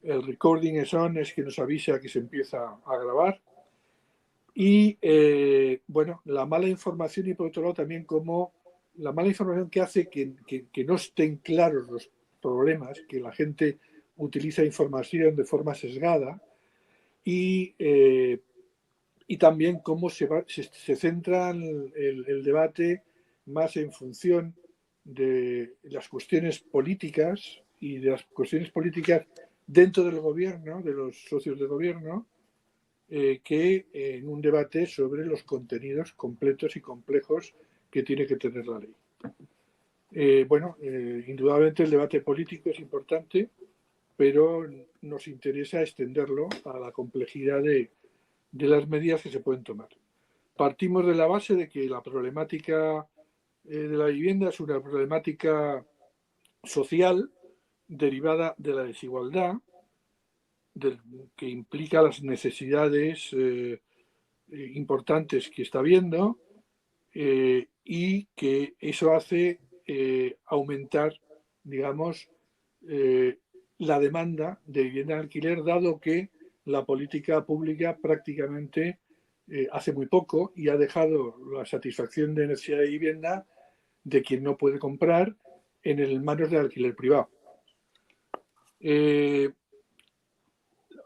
El recording is on es que nos avisa que se empieza a grabar. Y, bueno, la mala información y por otro lado también como la mala información que hace que no estén claros los problemas, que la gente utiliza información de forma sesgada y también cómo se centra el debate más en función de las cuestiones políticas y de las cuestiones políticas dentro del gobierno, de los socios de gobierno, que en un debate sobre los contenidos completos y complejos que tiene que tener la ley. Bueno, indudablemente el debate político es importante, pero nos interesa extenderlo a la complejidad de las medidas que se pueden tomar. Partimos de la base de que la problemática de la vivienda es una problemática social derivada de la desigualdad, que implica las necesidades importantes que está habiendo y que eso hace aumentar, digamos, la demanda de vivienda en alquiler, dado que la política pública prácticamente hace muy poco y ha dejado la satisfacción de necesidad de vivienda de quien no puede comprar en manos del alquiler privado.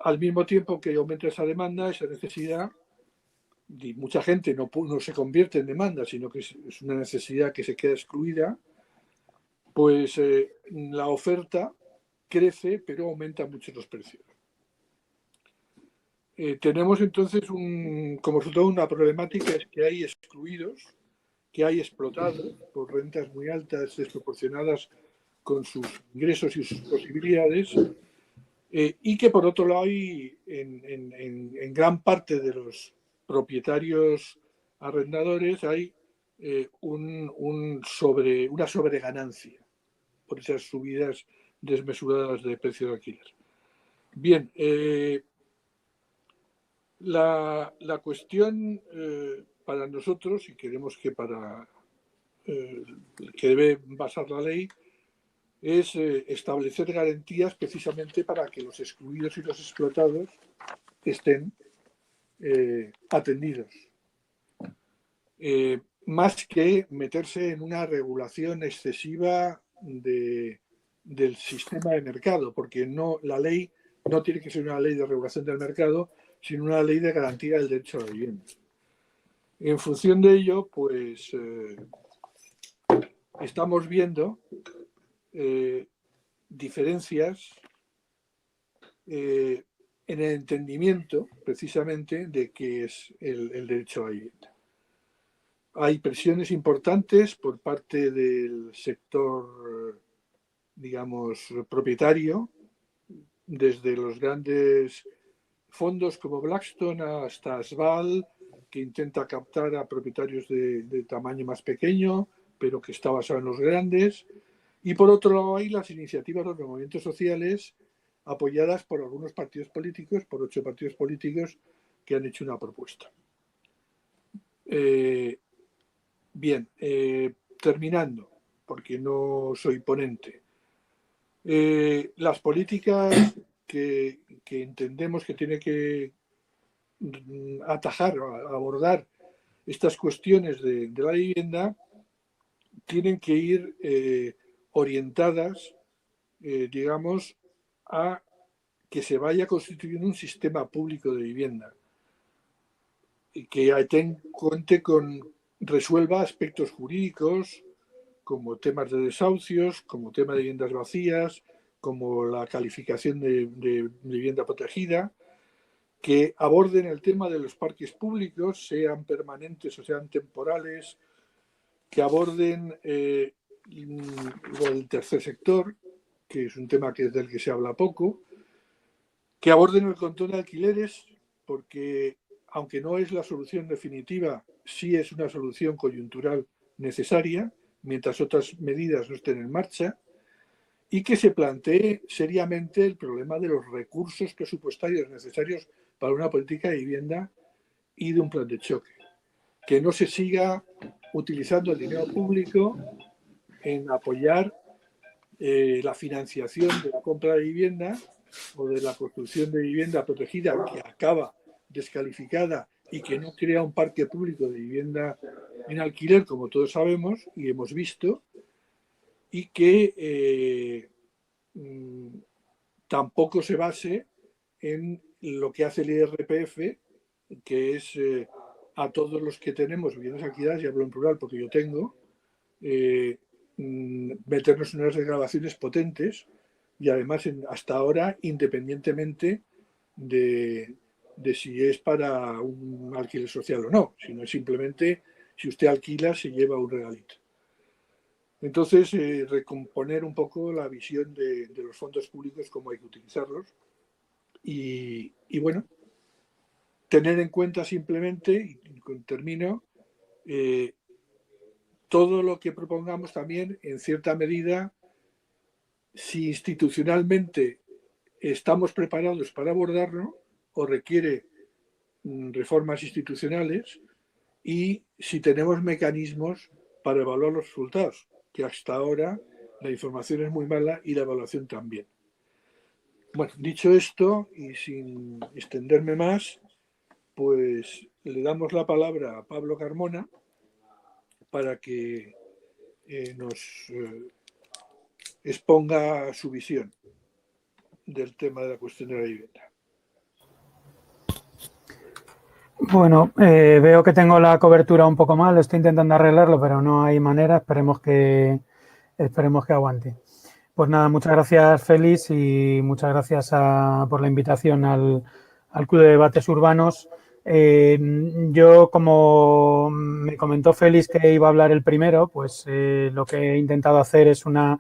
Al mismo tiempo que aumenta esa demanda, esa necesidad, y mucha gente no se convierte en demanda, sino que es una necesidad que se queda excluida, pues la oferta crece, pero aumenta mucho los precios. Tenemos entonces como resultado una problemática, es que hay excluidos, que hay explotados por rentas muy altas, desproporcionadas con sus ingresos y sus posibilidades, y que por otro lado hay en gran parte de los propietarios arrendadores hay una sobreganancia por esas subidas desmesuradas de precio de alquiler. Bien, la cuestión para nosotros, y queremos que que debe basar la ley, es establecer garantías precisamente para que los excluidos y los explotados estén atendidos. Más que meterse en una regulación excesiva del sistema de mercado, porque la ley no tiene que ser una ley de regulación del mercado, sino una ley de garantía del derecho a la vivienda. En función de ello, pues estamos viendo diferencias en el entendimiento, precisamente, de qué es el derecho a la vivienda. Hay presiones importantes por parte del sector, digamos, propietario, desde los grandes fondos como Blackstone hasta Sval, que intenta captar a propietarios de tamaño más pequeño, pero que está basado en los grandes. Y por otro lado hay las iniciativas de los movimientos sociales apoyadas por algunos partidos políticos, por 8 partidos políticos que han hecho una propuesta. Bien, terminando, porque no soy ponente. Las políticas que entendemos que tiene que atajar o abordar estas cuestiones de la vivienda tienen que ir orientadas, digamos, a que se vaya constituyendo un sistema público de vivienda y que resuelva aspectos jurídicos como temas de desahucios, como tema de viviendas vacías, como la calificación de vivienda protegida, que aborden el tema de los parques públicos, sean permanentes o sean temporales, que aborden el tercer sector, que es un tema del que se habla poco, que aborden el control de alquileres, porque aunque no es la solución definitiva, sí es una solución coyuntural necesaria, mientras otras medidas no estén en marcha, y que se plantee seriamente el problema de los recursos presupuestarios necesarios para una política de vivienda y de un plan de choque. Que no se siga utilizando el dinero público en apoyar la financiación de la compra de vivienda o de la construcción de vivienda protegida que acaba descalificada y que no crea un parque público de vivienda en alquiler, como todos sabemos y hemos visto, y que tampoco se base en lo que hace el IRPF, que es a todos los que tenemos viviendas alquiladas, y hablo en plural porque yo tengo, meternos en unas desgravaciones potentes y además hasta ahora independientemente de si es para un alquiler social o no, sino simplemente si usted alquila se lleva un regalito. Entonces, recomponer un poco la visión de los fondos públicos, cómo hay que utilizarlos y bueno, tener en cuenta simplemente, y termino, todo lo que propongamos también, en cierta medida, si institucionalmente estamos preparados para abordarlo o requiere reformas institucionales y si tenemos mecanismos para evaluar los resultados, que hasta ahora la información es muy mala y la evaluación también. Bueno, dicho esto y sin extenderme más, pues le damos la palabra a Pablo Carmona para que nos exponga su visión del tema de la cuestión de la vivienda. Bueno, veo que tengo la cobertura un poco mal, estoy intentando arreglarlo, pero no hay manera, esperemos que aguante. Pues nada, muchas gracias Félix y muchas gracias por la invitación al Club de Debates Urbanos. Yo, como me comentó Félix que iba a hablar el primero, pues lo que he intentado hacer es una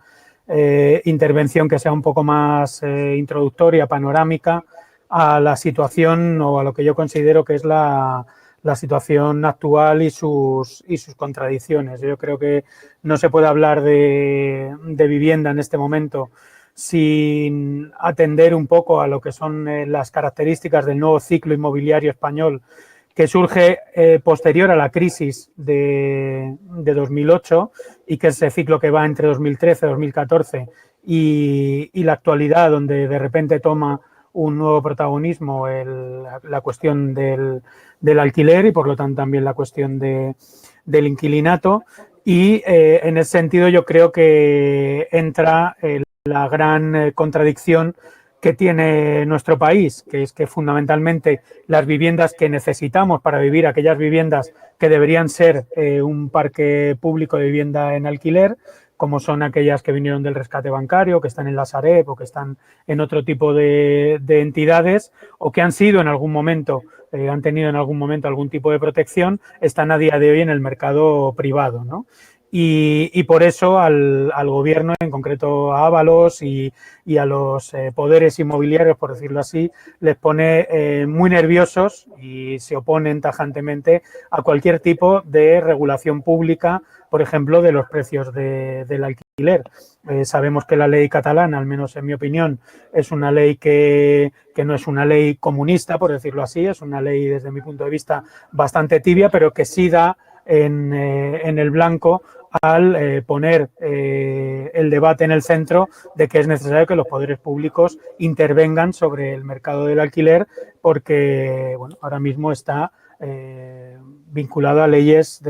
intervención que sea un poco más introductoria, panorámica, a la situación o a lo que yo considero que es la situación actual y sus contradicciones. Yo creo que no se puede hablar de vivienda en este momento sin atender un poco a lo que son las características del nuevo ciclo inmobiliario español que surge posterior a la crisis de 2008 y que es ese ciclo que va entre 2013 y 2014 y la actualidad, donde de repente toma un nuevo protagonismo la cuestión del alquiler y por lo tanto también la cuestión del inquilinato y en ese sentido yo creo que entra la gran contradicción que tiene nuestro país, que es que fundamentalmente las viviendas que necesitamos para vivir, aquellas viviendas que deberían ser un parque público de vivienda en alquiler, como son aquellas que vinieron del rescate bancario, que están en la Sareb o que están en otro tipo de entidades o que han sido en algún momento, han tenido en algún momento algún tipo de protección, están a día de hoy en el mercado privado, ¿no? Y por eso al gobierno, en concreto a Ábalos y a los poderes inmobiliarios, por decirlo así, les pone muy nerviosos y se oponen tajantemente a cualquier tipo de regulación pública, por ejemplo, de los precios del alquiler. Sabemos que la ley catalana, al menos en mi opinión, es una ley que no es una ley comunista, por decirlo así, es una ley desde mi punto de vista bastante tibia, pero que sí da en el blanco al poner el debate en el centro de que es necesario que los poderes públicos intervengan sobre el mercado del alquiler porque bueno, ahora mismo está vinculado a leyes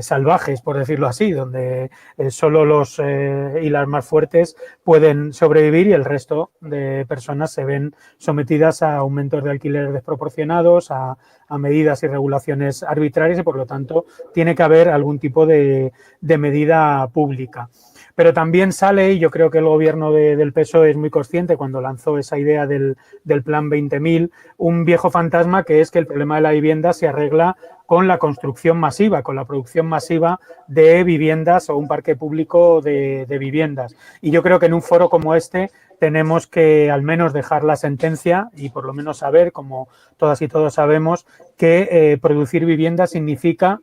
salvajes, por decirlo así, donde solo los y las más fuertes pueden sobrevivir y el resto de personas se ven sometidas a aumentos de alquiler desproporcionados, a medidas y regulaciones arbitrarias y, por lo tanto, tiene que haber algún tipo de medida pública. Pero también sale, y yo creo que el gobierno del PSOE es muy consciente cuando lanzó esa idea del Plan 20.000, un viejo fantasma que es que el problema de la vivienda se arregla con la construcción masiva, con la producción masiva de viviendas o un parque público de viviendas. Y yo creo que en un foro como este tenemos que al menos dejar la sentencia y por lo menos saber, como todas y todos sabemos, que producir vivienda significa,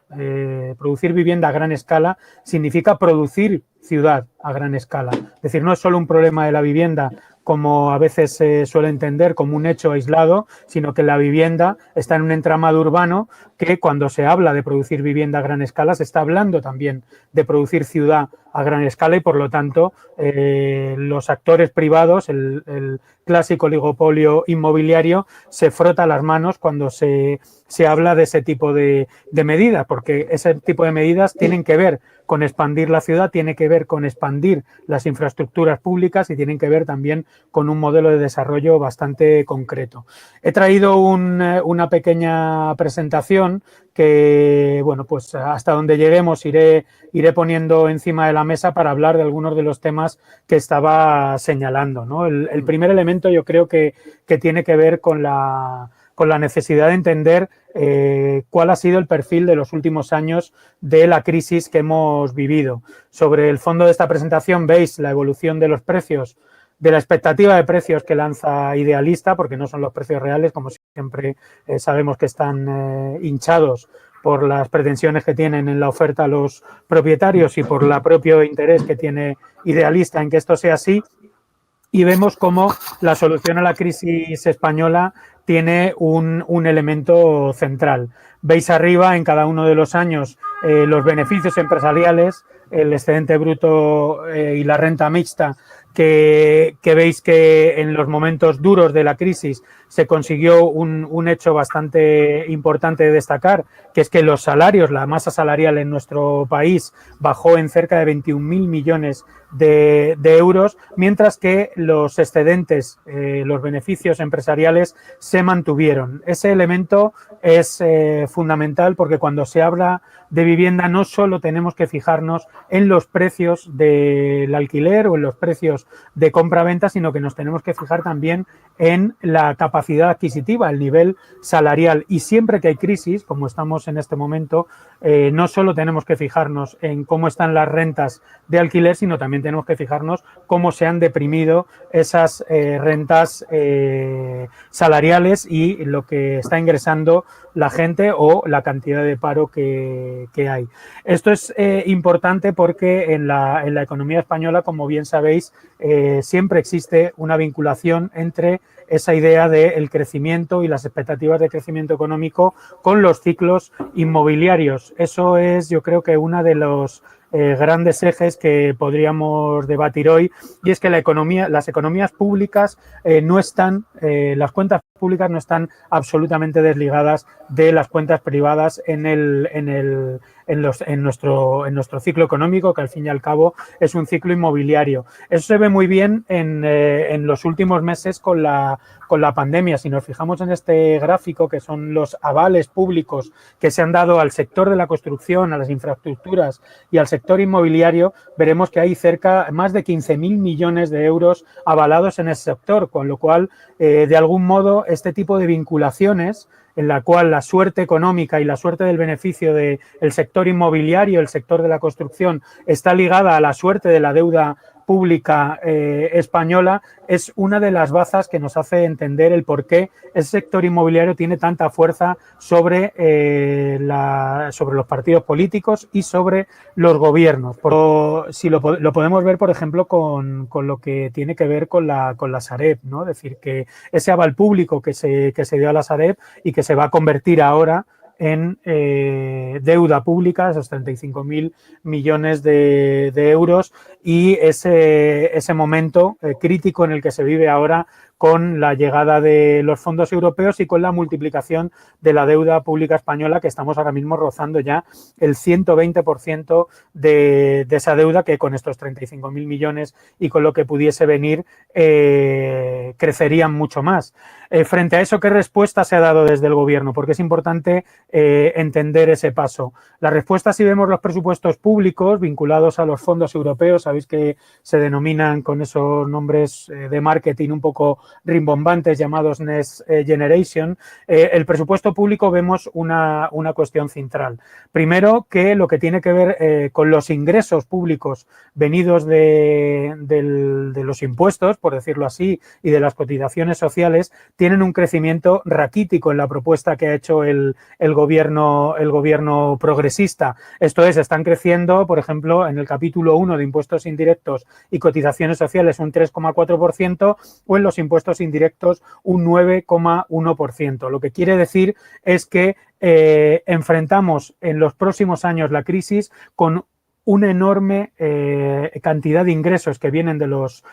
producir vivienda a gran escala significa producir ciudad a gran escala. Es decir, no es solo un problema de la vivienda, como a veces se suele entender como un hecho aislado, sino que la vivienda está en un entramado urbano que cuando se habla de producir vivienda a gran escala se está hablando también de producir ciudad a gran escala y por lo tanto los actores privados, el clásico oligopolio inmobiliario, se frota las manos cuando se habla de ese tipo de medidas, porque ese tipo de medidas tienen que ver con expandir la ciudad, tiene que ver con expandir las infraestructuras públicas y tienen que ver también con un modelo de desarrollo bastante concreto. He traído una pequeña presentación que, bueno, pues hasta donde lleguemos iré poniendo encima de la mesa para hablar de algunos de los temas que estaba señalando, ¿no? El primer elemento yo creo que tiene que ver con la necesidad de entender cuál ha sido el perfil de los últimos años de la crisis que hemos vivido. Sobre el fondo de esta presentación veis la evolución de los precios, de la expectativa de precios que lanza Idealista, porque no son los precios reales, como siempre sabemos que están hinchados por las pretensiones que tienen en la oferta los propietarios y por el propio interés que tiene Idealista en que esto sea así. Y vemos cómo la solución a la crisis española tiene un elemento central. Veis arriba en cada uno de los años los beneficios empresariales, el excedente bruto y la renta mixta, que veis que en los momentos duros de la crisis se consiguió un hecho bastante importante de destacar, que es que los salarios, la masa salarial en nuestro país bajó en cerca de 21.000 millones de euros, mientras que los excedentes, los beneficios empresariales se mantuvieron. Ese elemento es fundamental porque cuando se habla de vivienda no solo tenemos que fijarnos en los precios del alquiler o en los precios de compra-venta, sino que nos tenemos que fijar también en la capacidad adquisitiva, el nivel salarial. Y siempre que hay crisis, como estamos en este momento, no solo tenemos que fijarnos en cómo están las rentas de alquiler, sino también tenemos que fijarnos cómo se han deprimido esas rentas salariales y lo que está ingresando la gente o la cantidad de paro que hay. Esto es importante porque en la economía española, como bien sabéis, siempre existe una vinculación entre esa idea del crecimiento y las expectativas de crecimiento económico con los ciclos inmobiliarios. Eso es, yo creo que una de los grandes ejes que podríamos debatir hoy, y es que las economías públicas no están, las cuentas públicas no están absolutamente desligadas de las cuentas privadas en nuestro ciclo económico, que al fin y al cabo es un ciclo inmobiliario. Eso se ve muy bien en los últimos meses con la pandemia. Si nos fijamos en este gráfico, que son los avales públicos que se han dado al sector de la construcción, a las infraestructuras y al sector inmobiliario, veremos que hay más de 15.000 millones de euros avalados en ese sector, con lo cual, de algún modo, este tipo de vinculaciones en la cual la suerte económica y la suerte del beneficio del sector inmobiliario, el sector de la construcción, está ligada a la suerte de la deuda pública española, es una de las bazas que nos hace entender el por qué ese sector inmobiliario tiene tanta fuerza sobre los partidos políticos y sobre los gobiernos. Si lo podemos ver, por ejemplo, con lo que tiene que ver con la Sareb, ¿no? Es decir, que ese aval público que se dio a la Sareb y que se va a convertir ahora en deuda pública, esos 35.000 millones de euros, y ese momento crítico en el que se vive ahora con la llegada de los fondos europeos y con la multiplicación de la deuda pública española, que estamos ahora mismo rozando ya el 120% de esa deuda, que con estos 35.000 millones y con lo que pudiese venir crecerían mucho más. Frente a eso, ¿qué respuesta se ha dado desde el Gobierno? Porque es importante entender ese paso. La respuesta, si vemos los presupuestos públicos vinculados a los fondos europeos, sabéis que se denominan con esos nombres de marketing un poco rimbombantes llamados Next Generation, el presupuesto público vemos una cuestión central. Primero, que lo que tiene que ver con los ingresos públicos venidos de los impuestos, por decirlo así, y de las cotizaciones sociales, tienen un crecimiento raquítico en la propuesta que ha hecho el gobierno progresista. Esto es, están creciendo, por ejemplo, en el capítulo 1 de impuestos indirectos y cotizaciones sociales un 3,4% o en los impuestos indirectos un 9,1%. Lo que quiere decir es que enfrentamos en los próximos años la crisis con una enorme cantidad de ingresos que vienen de los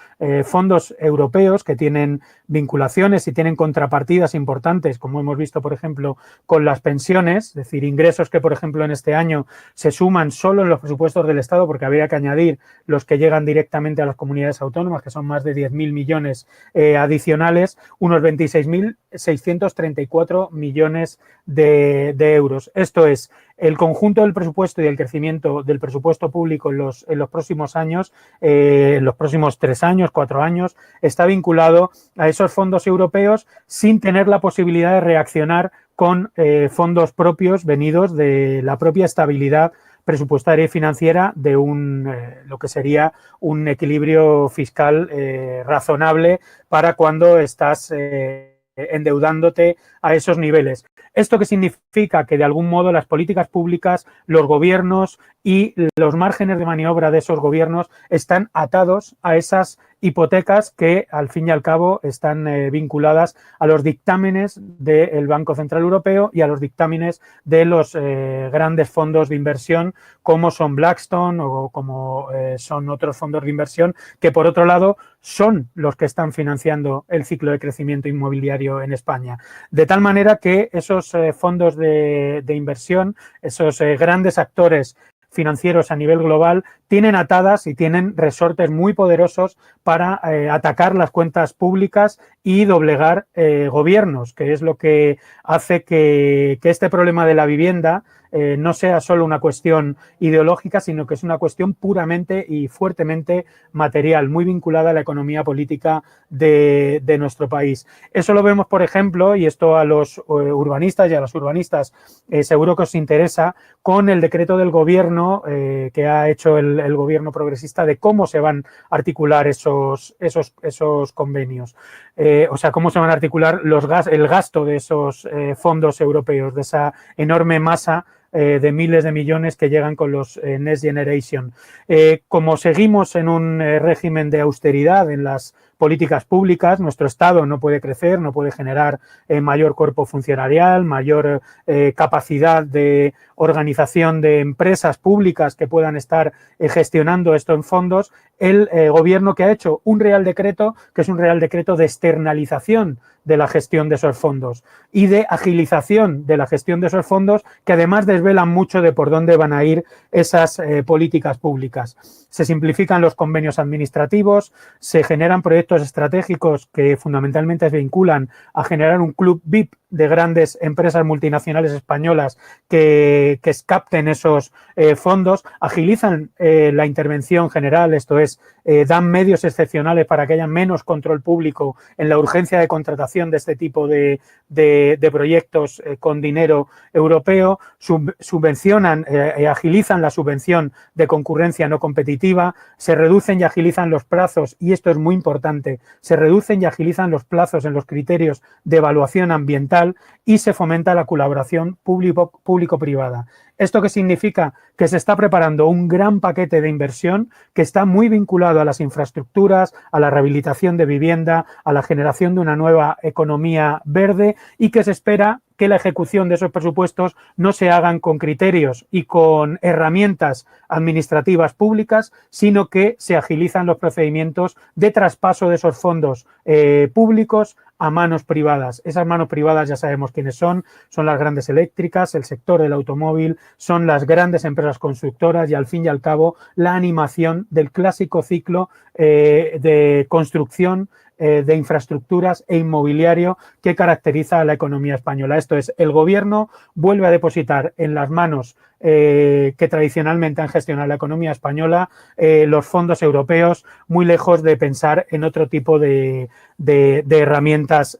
fondos europeos, que tienen vinculaciones y tienen contrapartidas importantes, como hemos visto, por ejemplo, con las pensiones, es decir, ingresos que, por ejemplo, en este año se suman solo en los presupuestos del Estado, porque habría que añadir los que llegan directamente a las comunidades autónomas, que son más de 10.000 millones adicionales, unos 26.634 millones de euros. Esto es, el conjunto del presupuesto y el crecimiento del presupuesto público en los próximos años, en los próximos 3 años, 4 años, está vinculado a esos fondos europeos sin tener la posibilidad de reaccionar con fondos propios venidos de la propia estabilidad presupuestaria y financiera de lo que sería un equilibrio fiscal razonable para cuando estás endeudándote a esos niveles. ¿Esto qué significa? Que de algún modo las políticas públicas, los gobiernos y los márgenes de maniobra de esos gobiernos están atados a esas hipotecas que al fin y al cabo están vinculadas a los dictámenes del Banco Central Europeo y a los dictámenes de los grandes fondos de inversión como son Blackstone o como son otros fondos de inversión que por otro lado son los que están financiando el ciclo de crecimiento inmobiliario en España. De tal manera que esos fondos de inversión, esos grandes actores financieros a nivel global tienen atadas y tienen resortes muy poderosos para atacar las cuentas públicas y doblegar gobiernos, que es lo que hace que este problema de la vivienda no sea solo una cuestión ideológica, sino que es una cuestión puramente y fuertemente material, muy vinculada a la economía política de nuestro país. Eso lo vemos, por ejemplo, y esto a los urbanistas y a las urbanistas seguro que os interesa, con el decreto del gobierno que ha hecho el gobierno progresista de cómo se van a articular esos convenios. O sea, cómo se van a articular el gasto de esos fondos europeos, de esa enorme masa de miles de millones que llegan con los Next Generation. Como seguimos en un régimen de austeridad en las políticas públicas, nuestro Estado no puede crecer, no puede generar mayor cuerpo funcionarial, mayor capacidad de organización de empresas públicas que puedan estar gestionando esto en fondos. El gobierno que ha hecho un Real Decreto, que es un Real Decreto de externalización de la gestión de esos fondos y de agilización de la gestión de esos fondos, que además desvelan mucho de por dónde van a ir esas políticas públicas. Se simplifican los convenios administrativos, se generan proyectos estratégicos que fundamentalmente se vinculan a generar un club VIP de grandes empresas multinacionales españolas que capten esos fondos, agilizan la intervención general, esto es, dan medios excepcionales para que haya menos control público en la urgencia de contratación de este tipo de proyectos con dinero europeo, subvencionan y agilizan la subvención de concurrencia no competitiva, se reducen y agilizan los plazos, y esto es muy importante, se reducen y agilizan los plazos en los criterios de evaluación ambiental y se fomenta la colaboración público-privada. ¿Esto qué significa? Que se está preparando un gran paquete de inversión que está muy vinculado a las infraestructuras, a la rehabilitación de vivienda, a la generación de una nueva economía verde y que se espera que la ejecución de esos presupuestos no se hagan con criterios y con herramientas administrativas públicas, sino que se agilizan los procedimientos de traspaso de esos fondos públicos a manos privadas. Esas manos privadas ya sabemos quiénes son las grandes eléctricas, el sector del automóvil, son las grandes empresas constructoras y al fin y al cabo la animación del clásico ciclo de construcción de infraestructuras e inmobiliario que caracteriza a la economía española. Esto es, el gobierno vuelve a depositar en las manos que tradicionalmente han gestionado la economía española, los fondos europeos, muy lejos de pensar en otro tipo de herramientas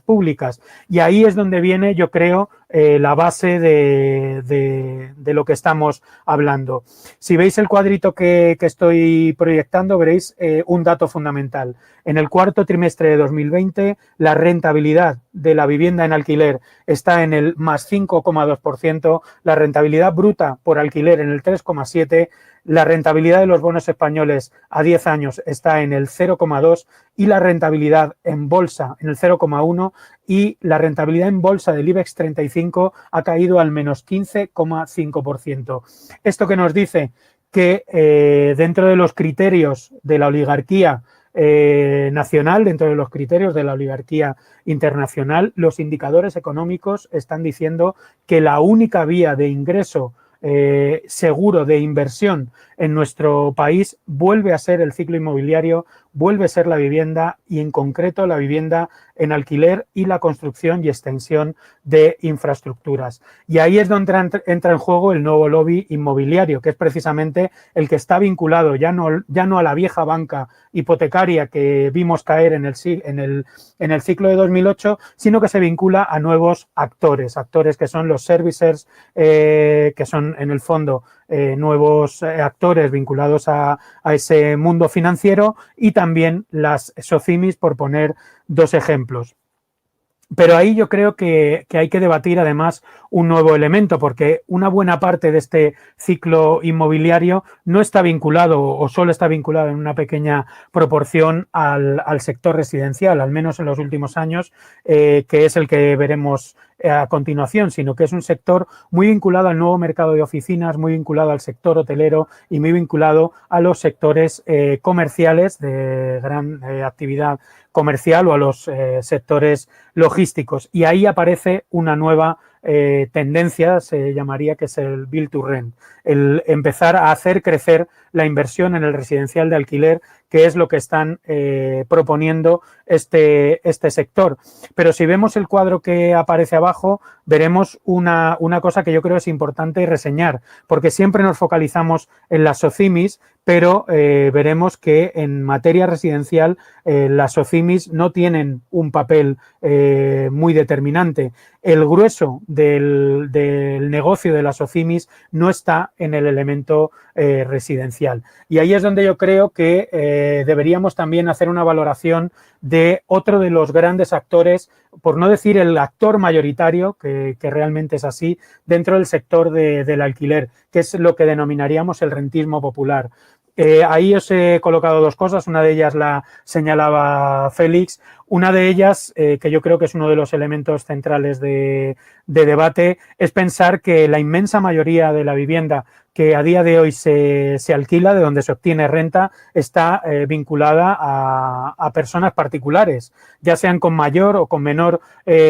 públicas. Y ahí es donde viene, yo creo, la base de lo que estamos hablando. Si veis el cuadrito que estoy proyectando, veréis un dato fundamental. En el cuarto trimestre de 2020, la rentabilidad de la vivienda en alquiler está en el más 5,2%, la rentabilidad bruta por alquiler en el 3,7%, la rentabilidad de los bonos españoles a 10 años está en el 0,2% y la rentabilidad en bolsa en el 0,1% y la rentabilidad en bolsa del IBEX 35 ha caído al menos 15,5%. ¿Esto qué nos dice? Que dentro de los criterios de la oligarquía nacional, dentro de los criterios de la oligarquía internacional, los indicadores económicos están diciendo que la única vía de ingreso seguro de inversión en nuestro país vuelve a ser el ciclo inmobiliario, vuelve a ser la vivienda y en concreto la vivienda en alquiler y la construcción y extensión de infraestructuras. Y ahí es donde entra en juego el nuevo lobby inmobiliario, que es precisamente el que está vinculado ya no a la vieja banca hipotecaria que vimos caer en el ciclo de 2008, sino que se vincula a nuevos actores que son los servicers, que son en el fondo nuevos actores vinculados a ese mundo financiero y también las SOCIMIs, por poner dos ejemplos. Pero ahí yo creo que hay que debatir además un nuevo elemento, porque una buena parte de este ciclo inmobiliario no está vinculado o solo está vinculado en una pequeña proporción al sector residencial, al menos en los últimos años, que es el que veremos a continuación, sino que es un sector muy vinculado al nuevo mercado de oficinas, muy vinculado al sector hotelero y muy vinculado a los sectores comerciales de gran actividad comercial o a los sectores logísticos. Y ahí aparece una nueva tendencia, se llamaría, que es el build to rent, el empezar a hacer crecer la inversión en el residencial de alquiler, que es lo que están proponiendo este sector. Pero si vemos el cuadro que aparece abajo, veremos una cosa que yo creo es importante reseñar, porque siempre nos focalizamos en las SOCIMIs, pero veremos que en materia residencial las SOCIMIs no tienen un papel muy determinante. El grueso del negocio de las SOCIMIs no está en el elemento residencial. Y ahí es donde yo creo que deberíamos también hacer una valoración de otro de los grandes actores, por no decir el actor mayoritario, que realmente es así, dentro del sector del alquiler, que es lo que denominaríamos el rentismo popular. Ahí os he colocado dos cosas, una de ellas la señalaba Félix, una de ellas, que yo creo que es uno de los elementos centrales de debate, es pensar que la inmensa mayoría de la vivienda que a día de hoy se alquila, de donde se obtiene renta, está vinculada a personas particulares, ya sean con mayor o con menor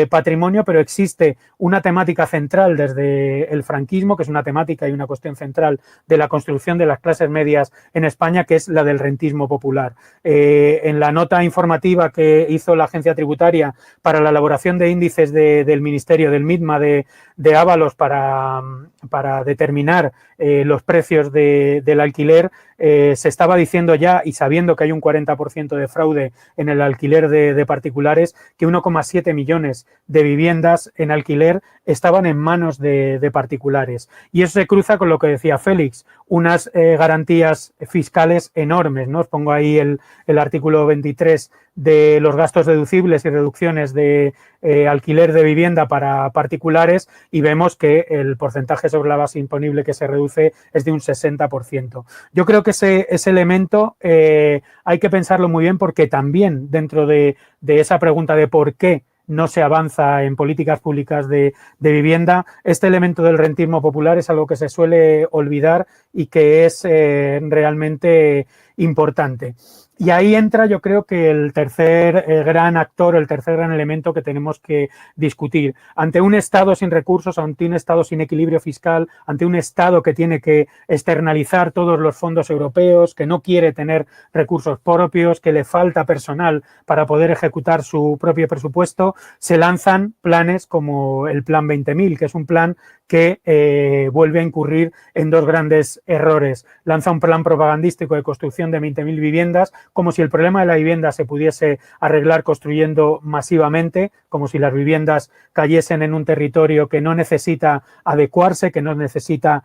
patrimonio, pero existe una temática central desde el franquismo, que es una temática y una cuestión central de la construcción de las clases medias en España, que es la del rentismo popular. En la nota informativa que hizo la Agencia Tributaria para la elaboración de índices del Ministerio del MITMA de Ábalos para determinar los precios del alquiler, se estaba diciendo ya, y sabiendo que hay un 40% de fraude en el alquiler de particulares, que 1,7 millones de viviendas en alquiler estaban en manos de particulares. Y eso se cruza con lo que decía Félix, unas garantías fiscales enormes, ¿no? Os pongo ahí el artículo 23 de los gastos deducibles y reducciones de alquiler de vivienda para particulares y vemos que el porcentaje sobre la base imponible que se reduce es de un 60%. Yo creo que ese elemento hay que pensarlo muy bien, porque también dentro de esa pregunta de por qué no se avanza en políticas públicas de vivienda, este elemento del rentismo popular es algo que se suele olvidar y que es realmente importante. Y ahí entra, yo creo que el tercer gran actor, el tercer gran elemento que tenemos que discutir. Ante un Estado sin recursos, ante un Estado sin equilibrio fiscal, ante un Estado que tiene que externalizar todos los fondos europeos, que no quiere tener recursos propios, que le falta personal para poder ejecutar su propio presupuesto, se lanzan planes como el Plan 20.000, que es un plan que vuelve a incurrir en dos grandes errores. Lanza un plan propagandístico de construcción de 20.000 viviendas, como si el problema de la vivienda se pudiese arreglar construyendo masivamente, como si las viviendas cayesen en un territorio que no necesita adecuarse, que no necesita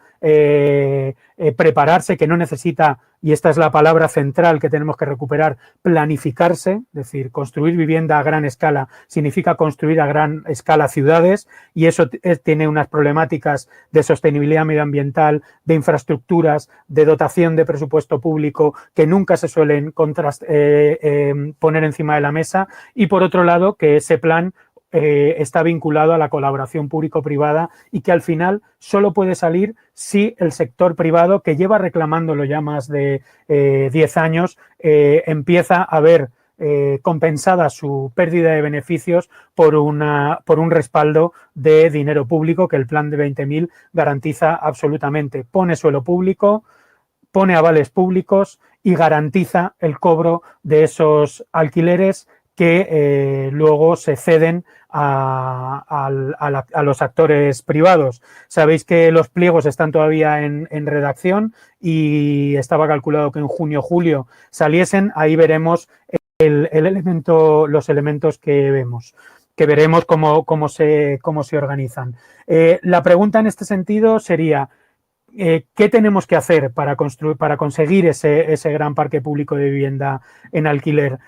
prepararse, que no necesita, y esta es la palabra central que tenemos que recuperar, planificarse, es decir, construir vivienda a gran escala significa construir a gran escala ciudades, y eso tiene unas problemáticas de sostenibilidad medioambiental, de infraestructuras, de dotación de presupuesto público que nunca se suelen poner encima de la mesa, y por otro lado que ese plan está vinculado a la colaboración público-privada y que al final solo puede salir si el sector privado, que lleva reclamándolo ya más de 10 años, empieza a ver compensada su pérdida de beneficios por un respaldo de dinero público que el plan de 20.000 garantiza absolutamente. Pone suelo público, pone avales públicos y garantiza el cobro de esos alquileres que luego se ceden a los actores privados. Sabéis que los pliegos están todavía en redacción y estaba calculado que en junio o julio saliesen. Ahí veremos los elementos que veremos cómo se organizan. La pregunta en este sentido sería: ¿qué tenemos que hacer para conseguir ese gran parque público de vivienda en alquiler?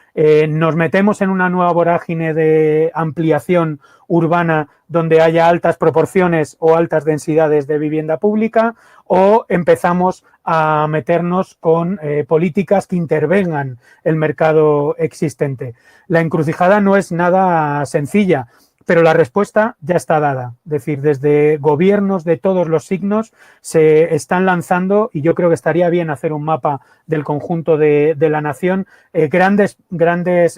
¿Nos metemos en una nueva vorágine de ampliación urbana donde haya altas proporciones o altas densidades de vivienda pública, o empezamos a meternos con políticas que intervengan el mercado existente? La encrucijada no es nada sencilla, pero la respuesta ya está dada. Es decir, desde gobiernos de todos los signos se están lanzando, y yo creo que estaría bien hacer un mapa del conjunto de la nación, grandes,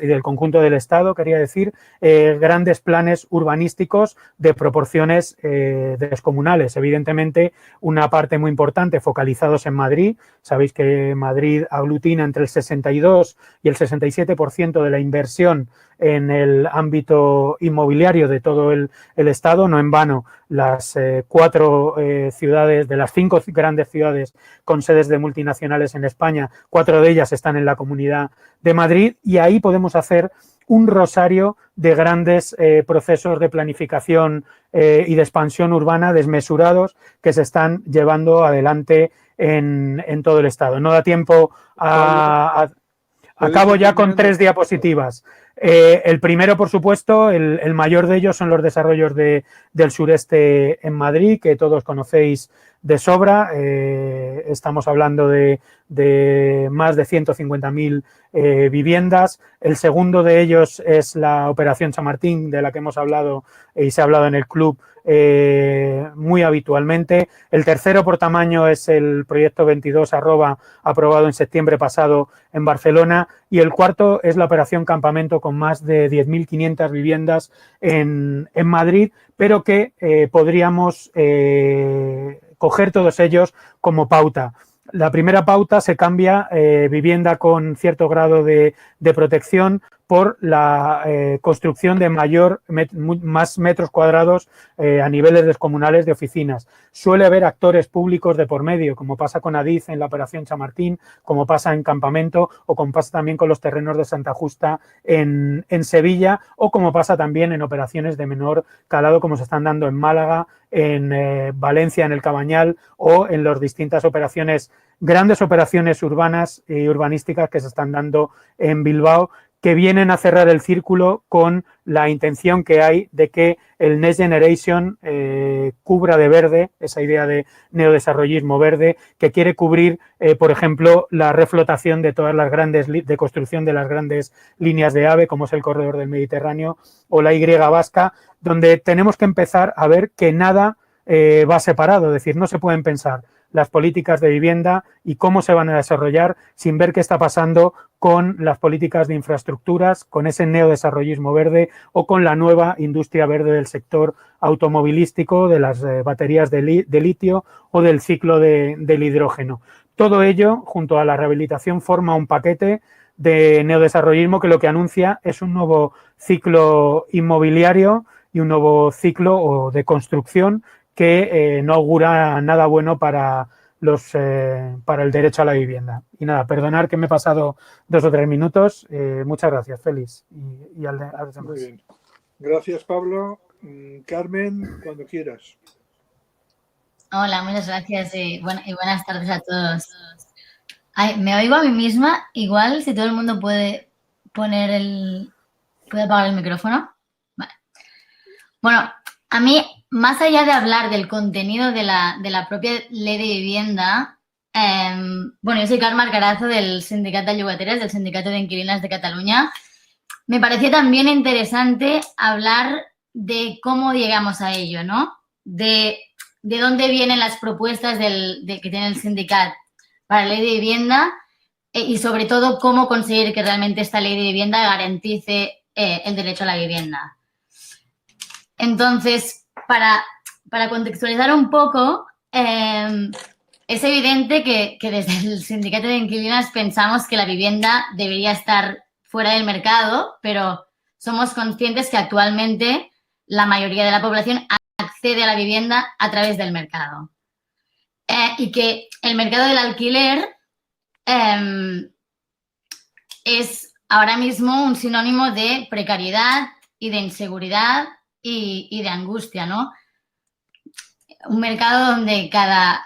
y del conjunto del Estado, quería decir, grandes planes urbanísticos de proporciones descomunales. Evidentemente, una parte muy importante focalizados en Madrid. Sabéis que Madrid aglutina entre el 62 y el 67% de la inversión en el ámbito inmobiliario de todo el Estado. No en vano, las 4 ciudades, de las 5 grandes ciudades con sedes de multinacionales en España, 4 de ellas están en la Comunidad de Madrid, y ahí podemos hacer un rosario de grandes procesos de planificación y de expansión urbana desmesurados que se están llevando adelante en todo el Estado. No da tiempo acabo ya con 3 diapositivas. El primero, por supuesto, el mayor de ellos son los desarrollos del sureste en Madrid, que todos conocéis de sobra. Estamos hablando de más de 150.000 viviendas. El segundo de ellos es la Operación Chamartín, de la que hemos hablado y se ha hablado en el club muy habitualmente. El tercero por tamaño es el proyecto 22 Arroba, aprobado en septiembre pasado en Barcelona, y el cuarto es la Operación Campamento, con más de 10.500 viviendas en Madrid, pero que podríamos coger todos ellos como pauta. La primera pauta se cambia vivienda con cierto grado de protección por la construcción de más metros cuadrados a niveles descomunales de oficinas. Suele haber actores públicos de por medio, como pasa con Adif en la Operación Chamartín, como pasa en Campamento, o como pasa también con los terrenos de Santa Justa en Sevilla, o como pasa también en operaciones de menor calado, como se están dando en Málaga, en Valencia, en el Cabañal, o en las distintas operaciones, grandes operaciones urbanas y urbanísticas que se están dando en Bilbao, que vienen a cerrar el círculo con la intención que hay de que el Next Generation cubra de verde, esa idea de neodesarrollismo verde, que quiere cubrir, por ejemplo, la reflotación de todas las de construcción de las grandes líneas de AVE, como es el corredor del Mediterráneo o la Y vasca, donde tenemos que empezar a ver que nada va separado. Es decir, no se pueden pensar las políticas de vivienda y cómo se van a desarrollar sin ver qué está pasando con las políticas de infraestructuras, con ese neodesarrollismo verde o con la nueva industria verde del sector automovilístico, de las baterías de litio o del ciclo del hidrógeno. Todo ello, junto a la rehabilitación, forma un paquete de neodesarrollismo que lo que anuncia es un nuevo ciclo inmobiliario y un nuevo ciclo de construcción que no augura nada bueno para el derecho a la vivienda. Y nada, perdonar que me he pasado 2 o 3 minutos. Muchas gracias, Félix. Y a los demás. Muy bien. Gracias, Pablo. Carmen, cuando quieras. Hola, muchas gracias y buenas tardes a todos. Ay, me oigo a mí misma. Igual, si todo el mundo puede apagar el micrófono. Vale. Bueno, a mí, más allá de hablar del contenido de la propia ley de vivienda, yo soy Carme Alcarazo del Sindicat de Llogateres, del Sindicato de Inquilinas de Cataluña. Me pareció también interesante hablar de cómo llegamos a ello, ¿no? De dónde vienen las propuestas que tiene el sindicat para la ley de vivienda y, sobre todo, cómo conseguir que realmente esta ley de vivienda garantice el derecho a la vivienda. Entonces, para contextualizar un poco, es evidente que desde el Sindicato de Inquilinas pensamos que la vivienda debería estar fuera del mercado, pero somos conscientes que actualmente la mayoría de la población accede a la vivienda a través del mercado. Y que el mercado del alquiler es ahora mismo un sinónimo de precariedad y de inseguridad y de angustia, ¿no? Un mercado donde cada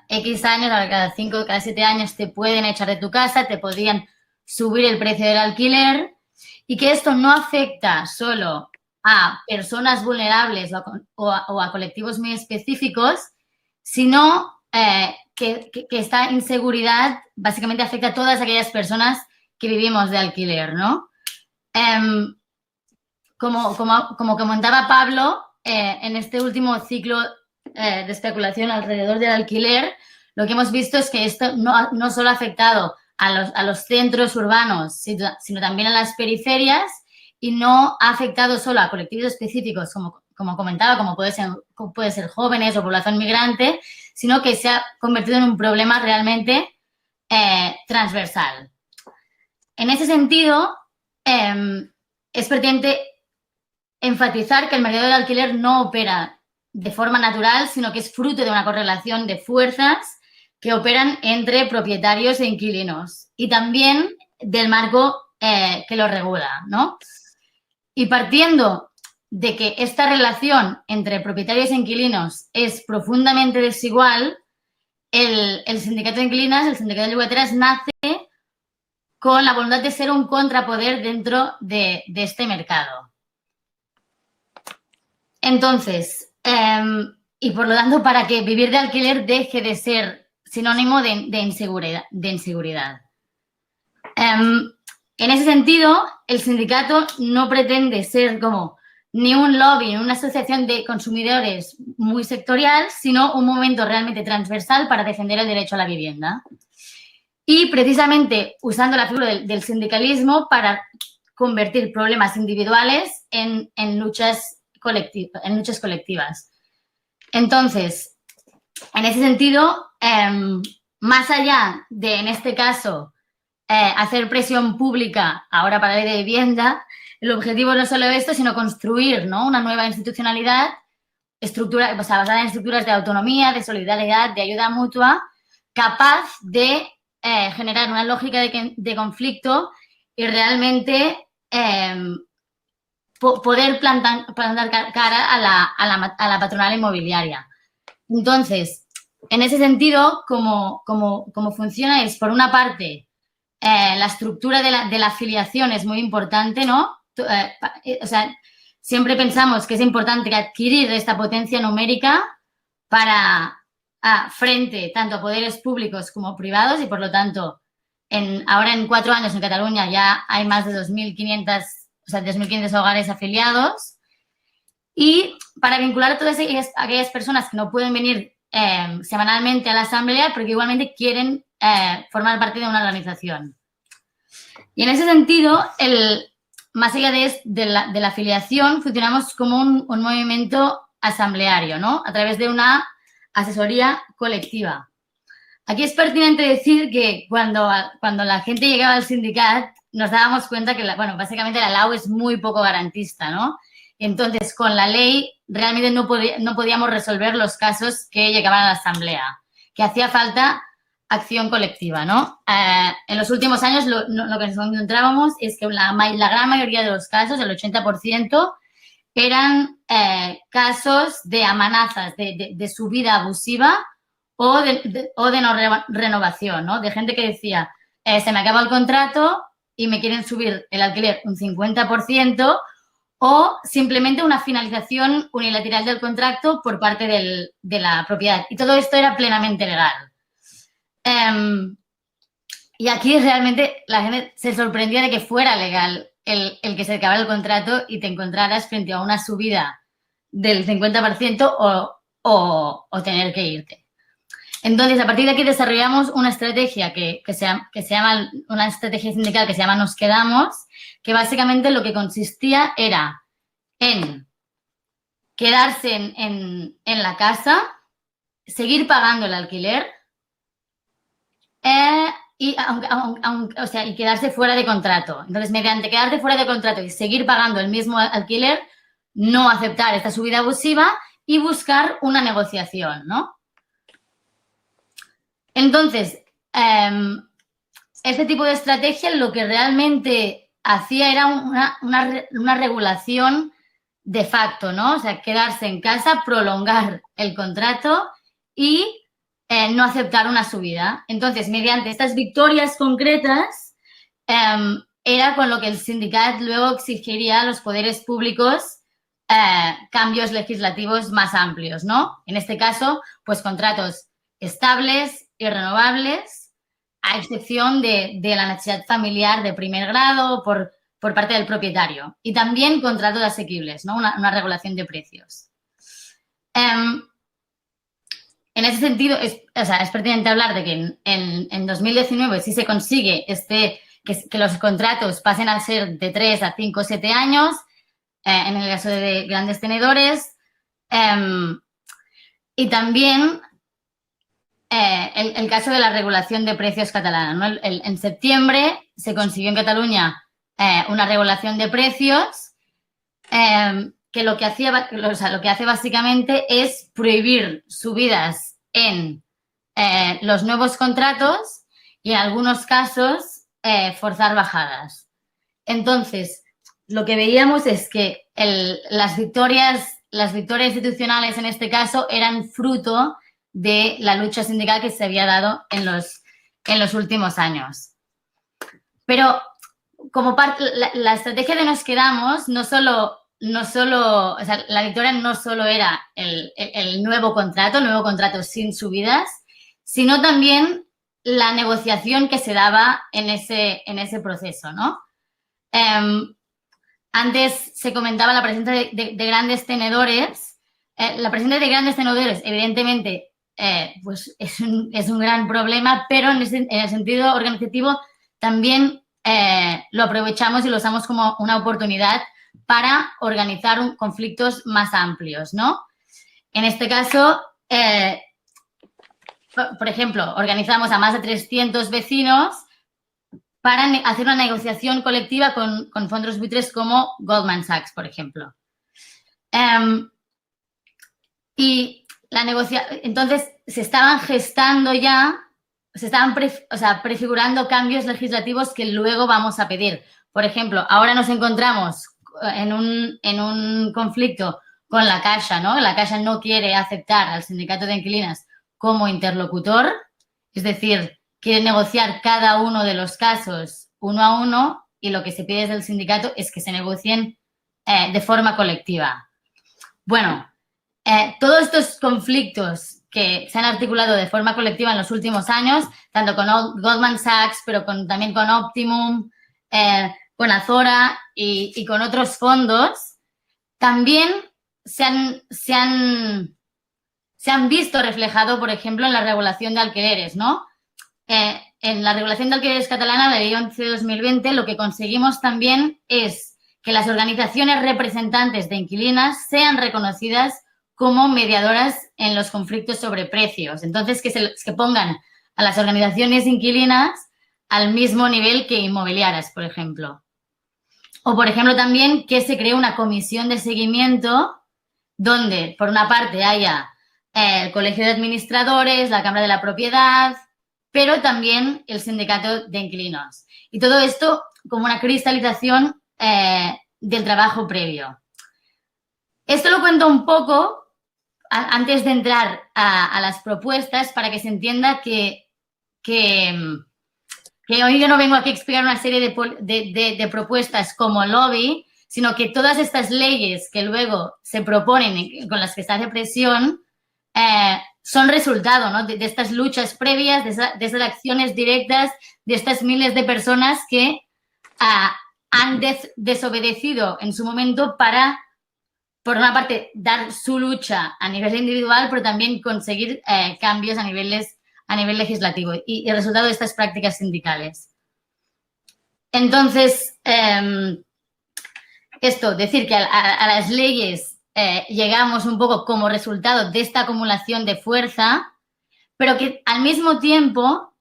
X años, cada 5, cada 7 años te pueden echar de tu casa, te podrían subir el precio del alquiler y que esto no afecta solo a personas vulnerables o a colectivos muy específicos, sino que esta inseguridad básicamente afecta a todas aquellas personas que vivimos de alquiler, ¿no? Como comentaba Pablo, en este último ciclo de especulación alrededor del alquiler, lo que hemos visto es que esto no solo ha afectado a los centros urbanos, sino también a las periferias y no ha afectado solo a colectivos específicos, como comentaba, como puede ser jóvenes o población migrante, sino que se ha convertido en un problema realmente transversal. En ese sentido, es pertinente enfatizar que el mercado del alquiler no opera de forma natural, sino que es fruto de una correlación de fuerzas que operan entre propietarios e inquilinos y también del marco que lo regula, ¿no? Y partiendo de que esta relación entre propietarios e inquilinos es profundamente desigual, el Sindicato de Inquilinas, el Sindicato de Llogateres, nace con la voluntad de ser un contrapoder dentro de este mercado. Entonces, y por lo tanto, para que vivir de alquiler deje de ser sinónimo de inseguridad. En ese sentido, el sindicato no pretende ser como ni un lobby, ni una asociación de consumidores muy sectorial, sino un movimiento realmente transversal para defender el derecho a la vivienda. Y precisamente usando la figura del sindicalismo para convertir problemas individuales en luchas colectivas. Entonces, en ese sentido, más allá de, en este caso, hacer presión pública ahora para la ley de vivienda, el objetivo no es solo esto, sino construir, ¿no?, una nueva institucionalidad basada en estructuras de autonomía, de solidaridad, de ayuda mutua, capaz de generar una lógica de conflicto y realmente poder plantar cara a la patronal inmobiliaria. Entonces, en ese sentido, como funciona es, por una parte, la estructura de la afiliación es muy importante, ¿no? O sea, siempre pensamos que es importante adquirir esta potencia numérica para frente tanto a poderes públicos como privados y, por lo tanto, ahora en 4 años en Cataluña ya hay más de 2.500 hogares afiliados. Y para vincular a todas aquellas personas que no pueden venir semanalmente a la asamblea porque igualmente quieren formar parte de una organización. Y en ese sentido, más allá de la afiliación, funcionamos como un movimiento asambleario, ¿no? A través de una asesoría colectiva. Aquí es pertinente decir que cuando la gente llegaba al sindicat nos dábamos cuenta que, básicamente la LAU es muy poco garantista, ¿no? Entonces, con la ley realmente no podíamos resolver los casos que llegaban a la asamblea, que hacía falta acción colectiva, ¿no? En los últimos años lo que nos encontrábamos es que la gran mayoría de los casos, el 80%, eran casos de amenazas, de subida abusiva o de no renovación, ¿no? De gente que decía, se me acaba el contrato y me quieren subir el alquiler un 50%, o simplemente una finalización unilateral del contrato por parte de la propiedad. Y todo esto era plenamente legal. Y aquí realmente la gente se sorprendía de que fuera legal el que se acabara el contrato y te encontraras frente a una subida del 50% o tener que irte. Entonces, a partir de aquí desarrollamos una estrategia que se llama una estrategia sindical que se llama Nos Quedamos, que básicamente lo que consistía era en quedarse en la casa, seguir pagando el alquiler y quedarse fuera de contrato. Entonces, mediante quedarte fuera de contrato y seguir pagando el mismo alquiler, no aceptar esta subida abusiva y buscar una negociación, ¿no? Entonces, este tipo de estrategia lo que realmente hacía era una regulación de facto, ¿no? O sea, quedarse en casa, prolongar el contrato y no aceptar una subida. Entonces, mediante estas victorias concretas, era con lo que el sindicat luego exigiría a los poderes públicos cambios legislativos más amplios, ¿no? En este caso, pues contratos estables y renovables, a excepción de la necesidad familiar de primer grado por parte del propietario. Y también contratos asequibles, ¿no? Una regulación de precios. En ese sentido, es pertinente hablar de que en 2019 sí se consigue que los contratos pasen a ser de 3 a 5 o 7 años, en el caso de grandes tenedores. Y también el caso de la regulación de precios catalana, ¿no? En septiembre se consiguió en Cataluña una regulación de precios que lo que hace básicamente es prohibir subidas en los nuevos contratos y en algunos casos forzar bajadas. Entonces, lo que veíamos es que las victorias institucionales en este caso eran fruto de la lucha sindical que se había dado en los últimos años. Pero como parte, la estrategia de Nos Quedamos no solo, o sea, la victoria no solo era el nuevo contrato sin subidas, sino también la negociación que se daba en ese proceso, ¿no? Antes se comentaba la presencia de grandes tenedores. La presencia de grandes tenedores, evidentemente, pues es un gran problema, pero en el sentido organizativo también lo aprovechamos y lo usamos como una oportunidad para organizar conflictos más amplios, ¿no? En este caso, por ejemplo, organizamos a más de 300 vecinos para hacer una negociación colectiva con fondos buitres como Goldman Sachs, por ejemplo. Entonces, se estaban gestando ya, prefigurando cambios legislativos que luego vamos a pedir. Por ejemplo, ahora nos encontramos en un conflicto con la Caixa, ¿no? La Caixa no quiere aceptar al sindicato de inquilinas como interlocutor, es decir, quiere negociar cada uno de los casos uno a uno y lo que se pide desde el sindicato es que se negocien de forma colectiva. Bueno, todos estos conflictos que se han articulado de forma colectiva en los últimos años, tanto con Goldman Sachs, pero también con Optimum, con Azora y con otros fondos, también se han se han visto reflejado, por ejemplo, en la regulación de alquileres, ¿no? En la regulación de alquileres catalana de ley 11/2020 lo que conseguimos también es que las organizaciones representantes de inquilinas sean reconocidas como mediadoras en los conflictos sobre precios. Entonces, que pongan a las organizaciones inquilinas al mismo nivel que inmobiliarias, por ejemplo. O, por ejemplo, también que se cree una comisión de seguimiento donde, por una parte, haya el Colegio de Administradores, la Cámara de la Propiedad, pero también el Sindicato de Inquilinos. Y todo esto como una cristalización del trabajo previo. Esto lo cuento un poco antes de entrar a las propuestas para que se entienda que hoy yo no vengo aquí a explicar una serie de propuestas como lobby, sino que todas estas leyes que luego se proponen y con las que se hace presión son resultado, ¿no? de estas luchas previas, de esas acciones directas, de estas miles de personas que han desobedecido en su momento para, por una parte, dar su lucha a nivel individual, pero también conseguir cambios a nivel legislativo y el resultado de estas prácticas sindicales. Entonces, decir que a las leyes llegamos un poco como resultado de esta acumulación de fuerza, pero que al mismo tiempo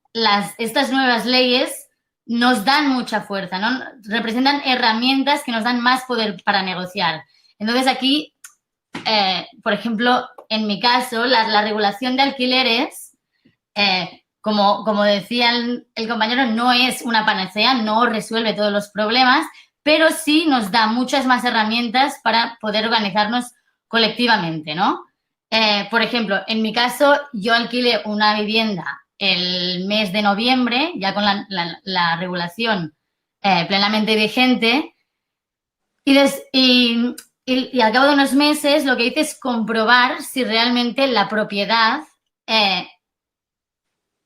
estas nuevas leyes nos dan mucha fuerza, ¿no? Representan herramientas que nos dan más poder para negociar. Entonces aquí, por ejemplo, en mi caso, la regulación de alquileres, como decía el compañero, no es una panacea, no resuelve todos los problemas, pero sí nos da muchas más herramientas para poder organizarnos colectivamente, ¿no? Por ejemplo, en mi caso, yo alquilé una vivienda el mes de noviembre, ya con la regulación plenamente vigente, y al cabo de unos meses lo que hice es comprobar si realmente la propiedad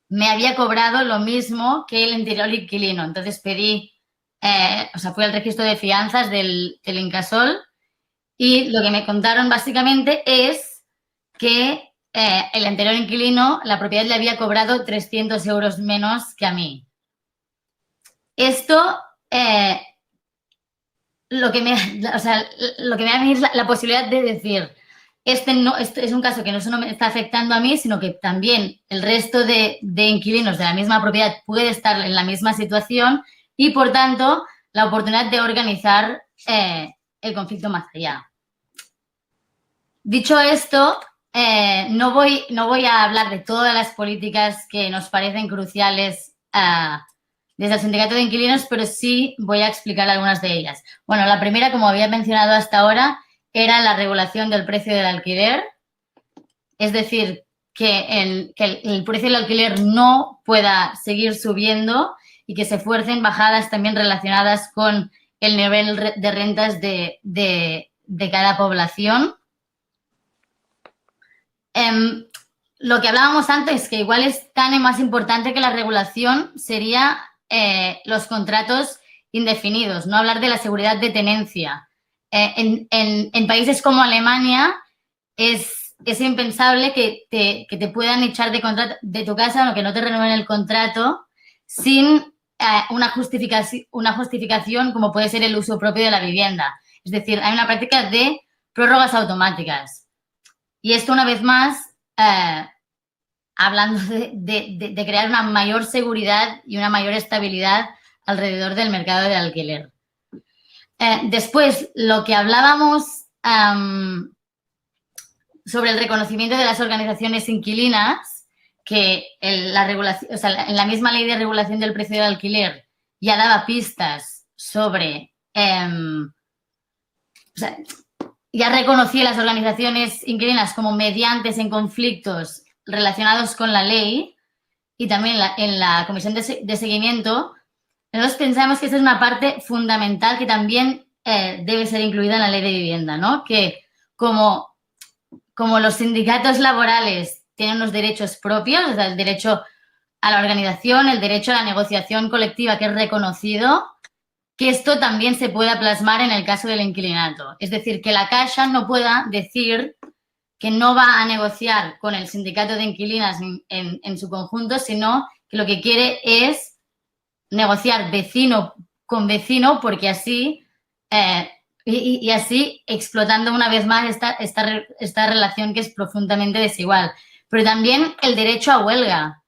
me había cobrado lo mismo que el anterior inquilino. Entonces pedí, fui al registro de fianzas del Incasòl y lo que me contaron básicamente es que el anterior inquilino, la propiedad le había cobrado 300 euros menos que a mí. Esto, lo que me da a mí es la posibilidad de decir, este es un caso que no solo me está afectando a mí, sino que también el resto de inquilinos de la misma propiedad puede estar en la misma situación y, por tanto, la oportunidad de organizar el conflicto más allá. Dicho esto, no voy a hablar de todas las políticas que nos parecen cruciales desde el Sindicato de Inquilinos, pero sí voy a explicar algunas de ellas. Bueno, la primera, como había mencionado hasta ahora, era la regulación del precio del alquiler, es decir, que el precio del alquiler no pueda seguir subiendo y que se fuercen bajadas también relacionadas con el nivel de rentas de cada población. Lo que hablábamos antes, que igual es tan y más importante que la regulación, sería los contratos indefinidos, no hablar de la seguridad de tenencia. En países como Alemania es impensable que te puedan echar de tu casa o que no te renueven el contrato sin una justificación como puede ser el uso propio de la vivienda. Es decir, hay una práctica de prórrogas automáticas. Y esto, una vez más, hablando de crear una mayor seguridad y una mayor estabilidad alrededor del mercado del alquiler. Después, lo que hablábamos sobre el reconocimiento de las organizaciones inquilinas, que en la misma ley de regulación del precio del alquiler ya daba pistas sobre... ya reconocía las organizaciones inquilinas como mediantes en conflictos relacionados con la ley y también en la comisión de seguimiento. Nosotros pensamos que esa es una parte fundamental que también debe ser incluida en la ley de vivienda, ¿no? Que como los sindicatos laborales tienen unos derechos propios, o sea, el derecho a la organización, el derecho a la negociación colectiva que es reconocido, que esto también se pueda plasmar en el caso del inquilinato. Es decir, que la Caixa no pueda decir que no va a negociar con el sindicato de inquilinas en su conjunto, sino que lo que quiere es negociar vecino con vecino, porque así, y así explotando una vez más esta relación que es profundamente desigual. Pero también el derecho a huelga.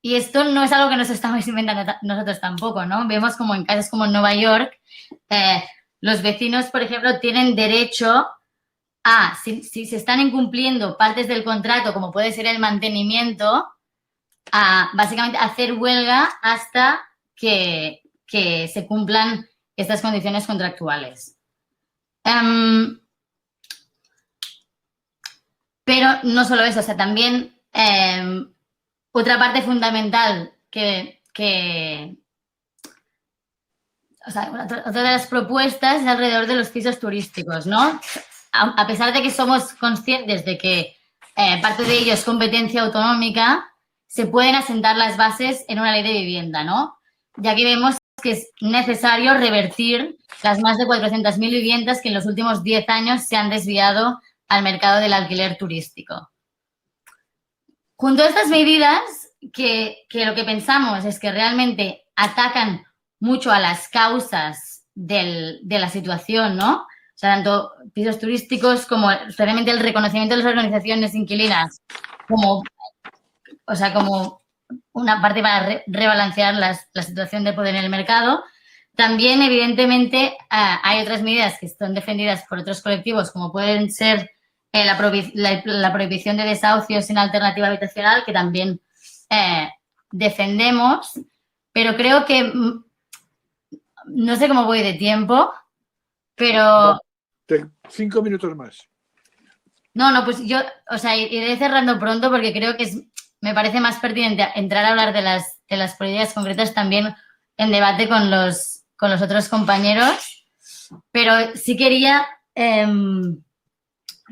Y esto no es algo que nos estamos inventando nosotros tampoco, ¿no? Vemos como en casos como en Nueva York, los vecinos, por ejemplo, tienen derecho a, si se están incumpliendo partes del contrato, como puede ser el mantenimiento, a básicamente hacer huelga hasta que se cumplan estas condiciones contractuales. Pero no solo eso, o sea, también otra parte fundamental o sea, otra de las propuestas es alrededor de los pisos turísticos, ¿no? A pesar de que somos conscientes de que parte de ello es competencia autonómica, se pueden asentar las bases en una ley de vivienda, ¿no? Ya que vemos que es necesario revertir las más de 400.000 viviendas que en los últimos 10 años se han desviado al mercado del alquiler turístico. Junto a estas medidas, que lo que pensamos es que realmente atacan mucho a las causas de la situación, ¿no? O sea, tanto pisos turísticos como realmente el reconocimiento de las organizaciones inquilinas como una parte para rebalancear la situación de poder en el mercado. También, evidentemente, hay otras medidas que están defendidas por otros colectivos, como pueden ser la prohibición de desahucios sin alternativa habitacional, que también defendemos, pero creo que no sé cómo voy de tiempo, pero... 5 minutos más. No, pues yo, o sea, iré cerrando pronto porque creo que me parece más pertinente entrar a hablar de las políticas concretas también en debate con los otros compañeros, pero sí quería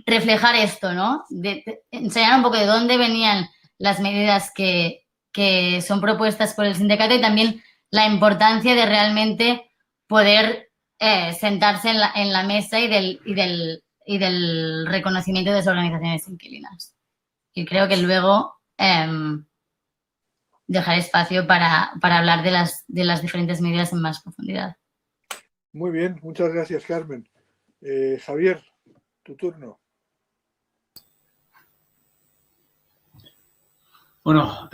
reflejar esto, ¿no? Enseñar un poco de dónde venían las medidas que son propuestas por el sindicato y también la importancia de realmente poder sentarse en la mesa y del reconocimiento de las organizaciones inquilinas. Y creo que luego dejar espacio para hablar de las diferentes medidas en más profundidad. Muy bien, muchas gracias, Carmen. Javier, tu turno. Bueno,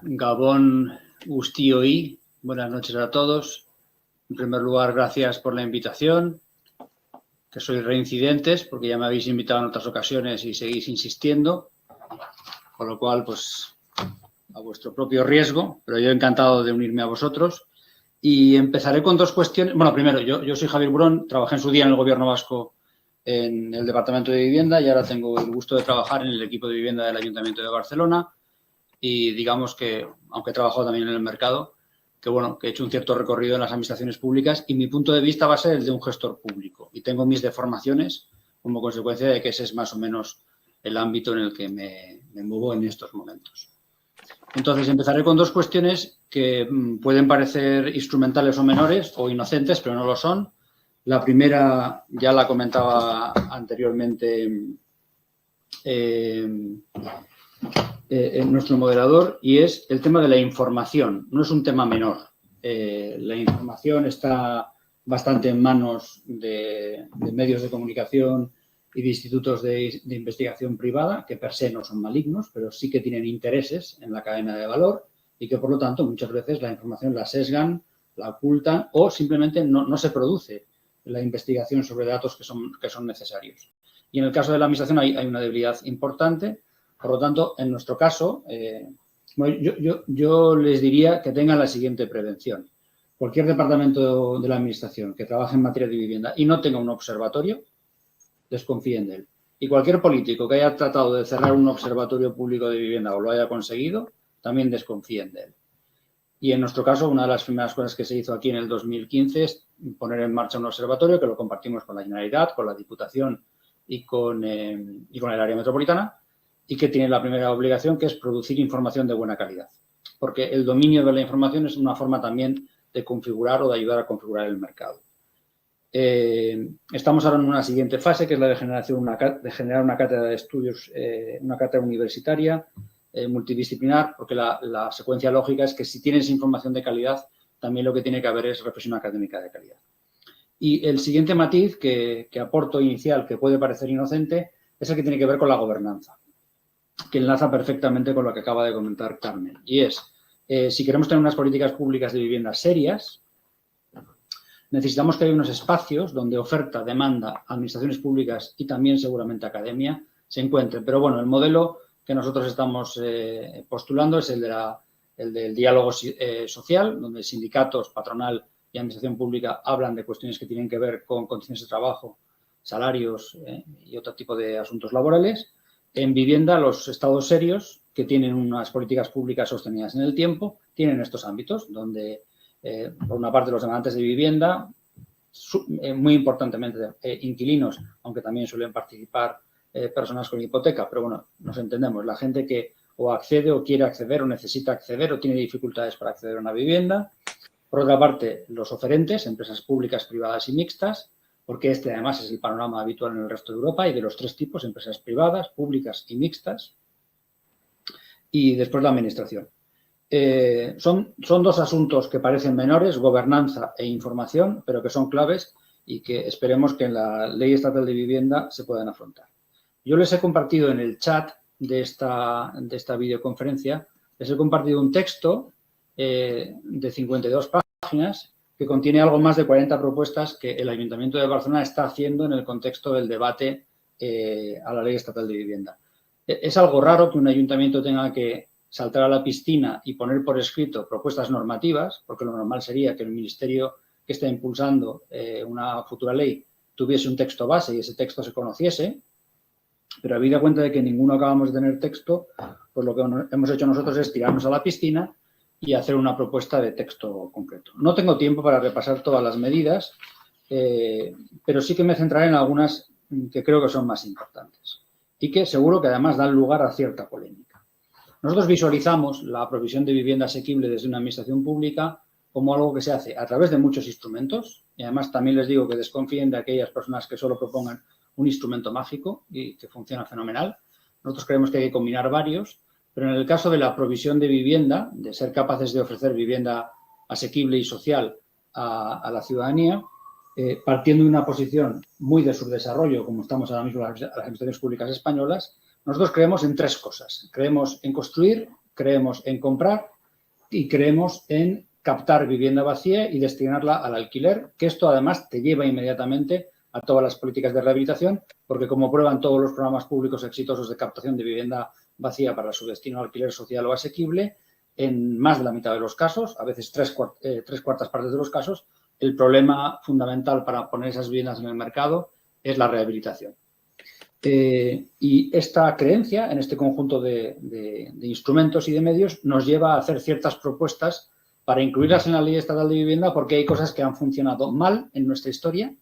Gabón Gustioí, buenas noches a todos. En primer lugar, gracias por la invitación, que sois reincidentes, porque ya me habéis invitado en otras ocasiones y seguís insistiendo, con lo cual, pues, a vuestro propio riesgo, pero yo encantado de unirme a vosotros. Y empezaré con dos cuestiones. Bueno, primero, yo soy Javier Burón, trabajé en su día en el Gobierno vasco en el Departamento de Vivienda y ahora tengo el gusto de trabajar en el equipo de vivienda del Ayuntamiento de Barcelona. Y digamos que, aunque he trabajado también en el mercado, que bueno, que he hecho un cierto recorrido en las administraciones públicas y mi punto de vista va a ser el de un gestor público. Y tengo mis deformaciones como consecuencia de que ese es más o menos el ámbito en el que me muevo en estos momentos. Entonces, empezaré con dos cuestiones que pueden parecer instrumentales o menores o inocentes, pero no lo son. La primera ya la comentaba anteriormente nuestro moderador, y es el tema de la información. No es un tema menor. La información está bastante en manos de medios de comunicación y de institutos de investigación privada, que per se no son malignos, pero sí que tienen intereses en la cadena de valor y que, por lo tanto, muchas veces la información la sesgan, la ocultan o simplemente no se produce la investigación sobre datos que son necesarios. Y en el caso de la administración hay una debilidad importante. Por lo tanto, en nuestro caso, yo les diría que tengan la siguiente prevención. Cualquier departamento de la administración que trabaje en materia de vivienda y no tenga un observatorio, desconfíen de él. Y cualquier político que haya tratado de cerrar un observatorio público de vivienda o lo haya conseguido, también desconfíen de él. Y en nuestro caso, una de las primeras cosas que se hizo aquí en el 2015 es poner en marcha un observatorio que lo compartimos con la Generalitat, con la Diputación y con el área metropolitana, y que tiene la primera obligación, que es producir información de buena calidad. Porque el dominio de la información es una forma también de configurar o de ayudar a configurar el mercado. Estamos ahora en una siguiente fase, que es la de generar una cátedra de estudios, una cátedra universitaria multidisciplinar, porque la secuencia lógica es que si tienes información de calidad, también lo que tiene que haber es reflexión académica de calidad. Y el siguiente matiz que aporto inicial, que puede parecer inocente, es el que tiene que ver con la gobernanza, que enlaza perfectamente con lo que acaba de comentar Carmen. Y es, si queremos tener unas políticas públicas de vivienda serias, necesitamos que haya unos espacios donde oferta, demanda, administraciones públicas y también seguramente academia se encuentren. Pero bueno, el modelo que nosotros estamos postulando es el del diálogo social, donde sindicatos, patronal y administración pública hablan de cuestiones que tienen que ver con condiciones de trabajo, salarios y otro tipo de asuntos laborales. En vivienda, los estados serios, que tienen unas políticas públicas sostenidas en el tiempo, tienen estos ámbitos, donde, por una parte, los demandantes de vivienda, muy importantemente inquilinos, aunque también suelen participar personas con hipoteca, pero bueno, nos entendemos, la gente que o accede o quiere acceder o necesita acceder o tiene dificultades para acceder a una vivienda. Por otra parte, los oferentes, empresas públicas, privadas y mixtas, porque este además es el panorama habitual en el resto de Europa y de los tres tipos, empresas privadas, públicas y mixtas. Y después la administración. Son dos asuntos que parecen menores, gobernanza e información, pero que son claves y que esperemos que en la Ley Estatal de Vivienda se puedan afrontar. Yo les he compartido en el chat de esta videoconferencia, les he compartido un texto de 52 páginas que contiene algo más de 40 propuestas que el Ayuntamiento de Barcelona está haciendo en el contexto del debate a la Ley Estatal de Vivienda. Es algo raro que un ayuntamiento tenga que saltar a la piscina y poner por escrito propuestas normativas, porque lo normal sería que el ministerio que está impulsando una futura ley tuviese un texto base y ese texto se conociese, pero habida cuenta de que ninguno acabamos de tener texto, pues lo que hemos hecho nosotros es tirarnos a la piscina y hacer una propuesta de texto concreto. No tengo tiempo para repasar todas las medidas, pero sí que me centraré en algunas que creo que son más importantes y que seguro que además dan lugar a cierta polémica. Nosotros visualizamos la provisión de vivienda asequible desde una administración pública como algo que se hace a través de muchos instrumentos y además también les digo que desconfíen de aquellas personas que solo propongan un instrumento mágico y que funciona fenomenal. Nosotros creemos que hay que combinar varios, pero en el caso de la provisión de vivienda, de ser capaces de ofrecer vivienda asequible y social a la ciudadanía, partiendo de una posición muy de subdesarrollo, como estamos ahora mismo las administraciones públicas españolas, nosotros creemos en tres cosas. Creemos en construir, creemos en comprar y creemos en captar vivienda vacía y destinarla al alquiler, que esto además te lleva inmediatamente a todas las políticas de rehabilitación, porque como prueban todos los programas públicos exitosos de captación de vivienda vacía para su destino alquiler social o asequible, en más de la mitad de los casos, a veces tres cuartas partes de los casos, el problema fundamental para poner esas viviendas en el mercado es la rehabilitación. Y esta creencia en este conjunto de instrumentos y de medios nos lleva a hacer ciertas propuestas para incluirlas en la Ley Estatal de Vivienda porque hay cosas que han funcionado mal en nuestra historia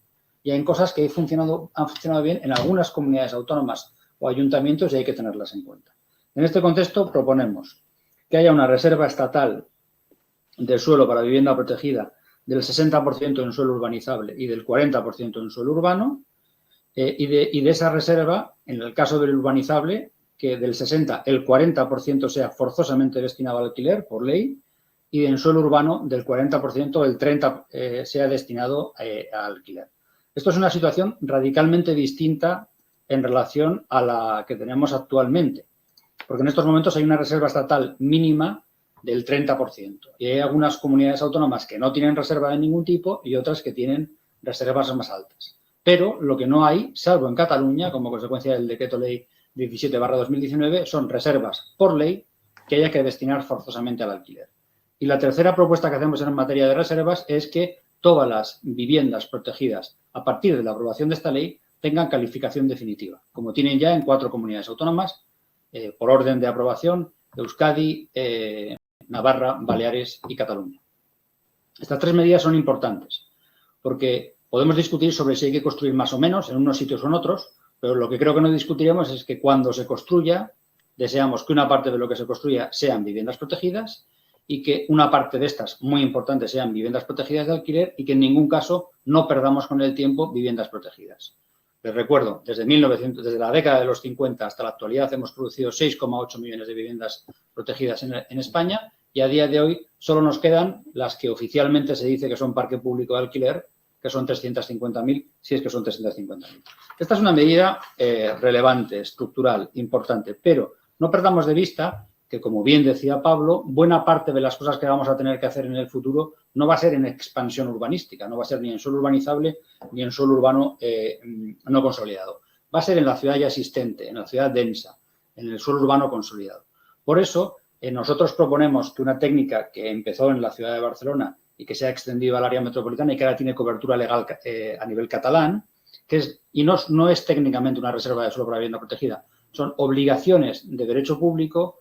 y hay cosas que han funcionado bien en algunas comunidades autónomas o ayuntamientos y hay que tenerlas en cuenta. En este contexto proponemos que haya una reserva estatal del suelo para vivienda protegida del 60% en suelo urbanizable y del 40% en suelo urbano y de esa reserva, en el caso del urbanizable, que del 60% el 40% sea forzosamente destinado al alquiler por ley y en suelo urbano del 40% el 30% sea destinado a alquiler. Esto es una situación radicalmente distinta en relación a la que tenemos actualmente, porque en estos momentos hay una reserva estatal mínima del 30% y hay algunas comunidades autónomas que no tienen reserva de ningún tipo y otras que tienen reservas más altas. Pero lo que no hay, salvo en Cataluña, como consecuencia del Decreto Ley 17/2019, son reservas por ley que haya que destinar forzosamente al alquiler. Y la tercera propuesta que hacemos en materia de reservas es que todas las viviendas protegidas a partir de la aprobación de esta ley tengan calificación definitiva, como tienen ya en 4 comunidades autónomas, por orden de aprobación, Euskadi, Navarra, Baleares y Cataluña. Estas 3 medidas son importantes porque podemos discutir sobre si hay que construir más o menos en unos sitios o en otros, pero lo que creo que no discutiremos es que cuando se construya, deseamos que una parte de lo que se construya sean viviendas protegidas y que una parte de estas, muy importantes, sean viviendas protegidas de alquiler y que en ningún caso no perdamos con el tiempo viviendas protegidas. Les recuerdo, desde la década de los 50 hasta la actualidad hemos producido 6,8 millones de viviendas protegidas en España y a día de hoy solo nos quedan las que oficialmente se dice que son parque público de alquiler, que son 350.000, si es que son 350.000. Esta es una medida relevante, estructural, importante, pero no perdamos de vista que, como bien decía Pablo, buena parte de las cosas que vamos a tener que hacer en el futuro no va a ser en expansión urbanística, no va a ser ni en suelo urbanizable ni en suelo urbano no consolidado. Va a ser en la ciudad ya existente, en la ciudad densa, en el suelo urbano consolidado. Por eso, nosotros proponemos que una técnica que empezó en la ciudad de Barcelona y que se ha extendido al área metropolitana y que ahora tiene cobertura legal a nivel catalán, y no es técnicamente una reserva de suelo para vivienda protegida, son obligaciones de derecho público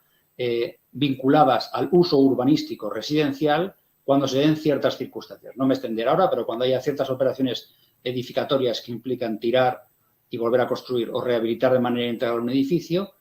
vinculadas al uso urbanístico residencial cuando se den ciertas circunstancias. No me extenderé ahora, pero cuando haya ciertas operaciones edificatorias que implican tirar y volver a construir o rehabilitar de manera integral un edificio,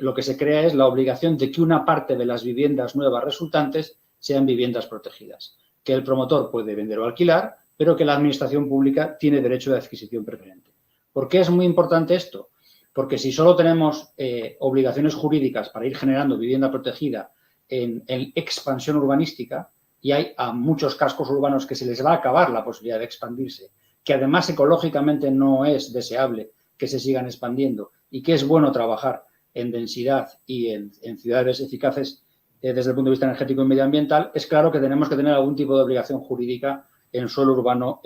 lo que se crea es la obligación de que una parte de las viviendas nuevas resultantes sean viviendas protegidas, que el promotor puede vender o alquilar, pero que la administración pública tiene derecho de adquisición preferente. ¿Por qué es muy importante esto? Porque si solo tenemos obligaciones jurídicas para ir generando vivienda protegida en expansión urbanística, y hay a muchos cascos urbanos que se les va a acabar la posibilidad de expandirse, que además ecológicamente no es deseable que se sigan expandiendo y que es bueno trabajar en densidad y en ciudades eficaces desde el punto de vista energético y medioambiental, es claro que tenemos que tener algún tipo de obligación jurídica en suelo urbano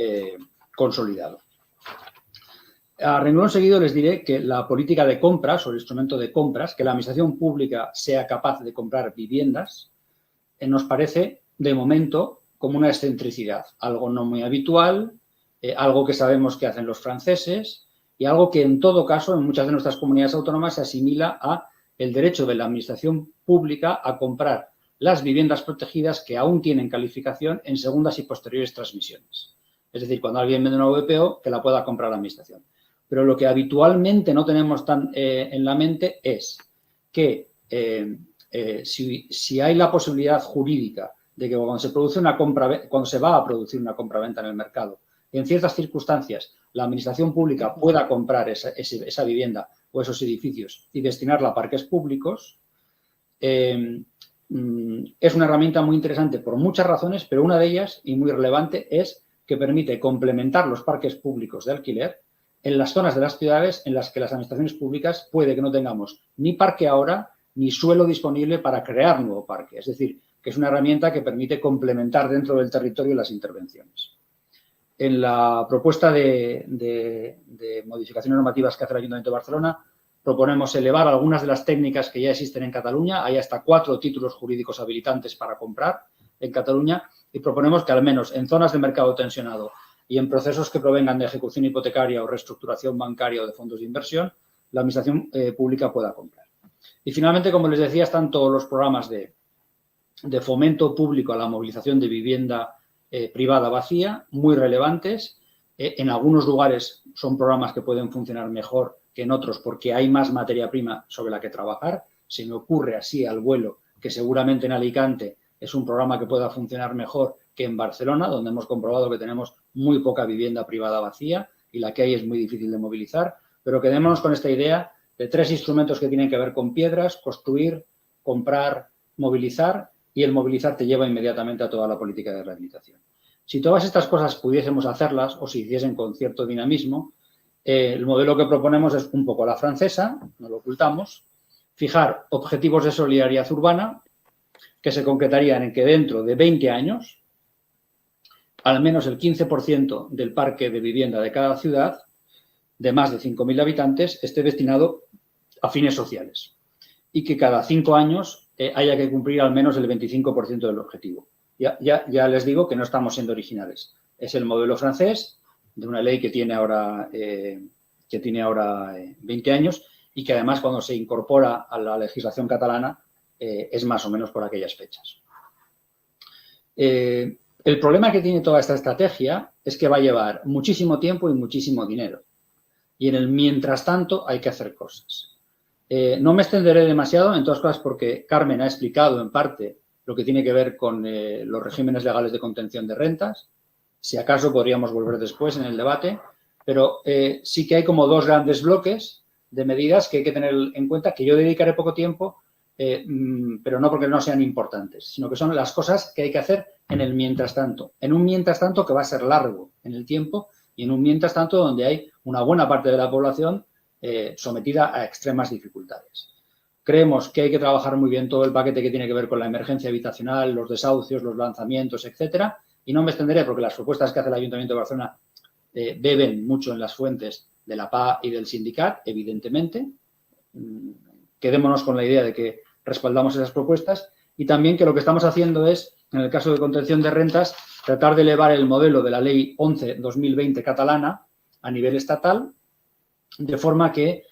consolidado. A renglón seguido les diré que la política de compras o el instrumento de compras, que la administración pública sea capaz de comprar viviendas, nos parece de momento como una excentricidad, algo no muy habitual, algo que sabemos que hacen los franceses y algo que en todo caso en muchas de nuestras comunidades autónomas se asimila a el derecho de la administración pública a comprar las viviendas protegidas que aún tienen calificación en segundas y posteriores transmisiones. Es decir, cuando alguien vende una VPO, que la pueda comprar la administración. Pero lo que habitualmente no tenemos tan en la mente es que si hay la posibilidad jurídica de que cuando se va a producir una compra-venta en el mercado, en ciertas circunstancias la administración pública pueda comprar esa vivienda o esos edificios y destinarla a parques públicos, es una herramienta muy interesante por muchas razones, pero una de ellas, y muy relevante, es que permite complementar los parques públicos de alquiler en las zonas de las ciudades en las que las administraciones públicas puede que no tengamos ni parque ahora ni suelo disponible para crear nuevo parque. Es decir, que es una herramienta que permite complementar dentro del territorio las intervenciones. En la propuesta de modificaciones normativas que hace el Ayuntamiento de Barcelona, proponemos elevar algunas de las técnicas que ya existen en Cataluña. Hay hasta 4 títulos jurídicos habilitantes para comprar en Cataluña y proponemos que al menos en zonas de mercado tensionado y en procesos que provengan de ejecución hipotecaria o reestructuración bancaria o de fondos de inversión, la administración pública pueda comprar. Y finalmente, como les decía, están todos los programas de fomento público a la movilización de vivienda privada vacía, muy relevantes. En algunos lugares son programas que pueden funcionar mejor que en otros porque hay más materia prima sobre la que trabajar. Se me ocurre así al vuelo que seguramente en Alicante es un programa que pueda funcionar mejor que en Barcelona, donde hemos comprobado que tenemos muy poca vivienda privada vacía y la que hay es muy difícil de movilizar, pero quedémonos con esta idea de 3 instrumentos que tienen que ver con piedras: construir, comprar, movilizar, y el movilizar te lleva inmediatamente a toda la política de rehabilitación. Si todas estas cosas pudiésemos hacerlas o se hiciesen con cierto dinamismo, el modelo que proponemos es un poco la francesa, no lo ocultamos, fijar objetivos de solidaridad urbana que se concretarían en que dentro de 20 años al menos el 15% del parque de vivienda de cada ciudad, de más de 5.000 habitantes, esté destinado a fines sociales y que cada 5 años haya que cumplir al menos el 25% del objetivo. Ya les digo que no estamos siendo originales. Es el modelo francés de una ley que tiene ahora 20 años y que además cuando se incorpora a la legislación catalana es más o menos por aquellas fechas. El problema que tiene toda esta estrategia es que va a llevar muchísimo tiempo y muchísimo dinero. Y en el mientras tanto hay que hacer cosas. No me extenderé demasiado, en todas cosas, porque Carmen ha explicado en parte lo que tiene que ver con los regímenes legales de contención de rentas. Si acaso podríamos volver después en el debate, pero sí que hay como dos grandes bloques de medidas que hay que tener en cuenta, que yo dedicaré poco tiempo, pero no porque no sean importantes, sino que son las cosas que hay que hacer en el mientras tanto. En un mientras tanto que va a ser largo en el tiempo y en un mientras tanto donde hay una buena parte de la población sometida a extremas dificultades. Creemos que hay que trabajar muy bien todo el paquete que tiene que ver con la emergencia habitacional, los desahucios, los lanzamientos, etcétera. Y no me extenderé porque las propuestas que hace el Ayuntamiento de Barcelona beben mucho en las fuentes de la PA y del sindicat, evidentemente. Quedémonos con la idea de que respaldamos esas propuestas y también que lo que estamos haciendo es, en el caso de contención de rentas, tratar de elevar el modelo de la Ley 11/2020 catalana a nivel estatal, de forma que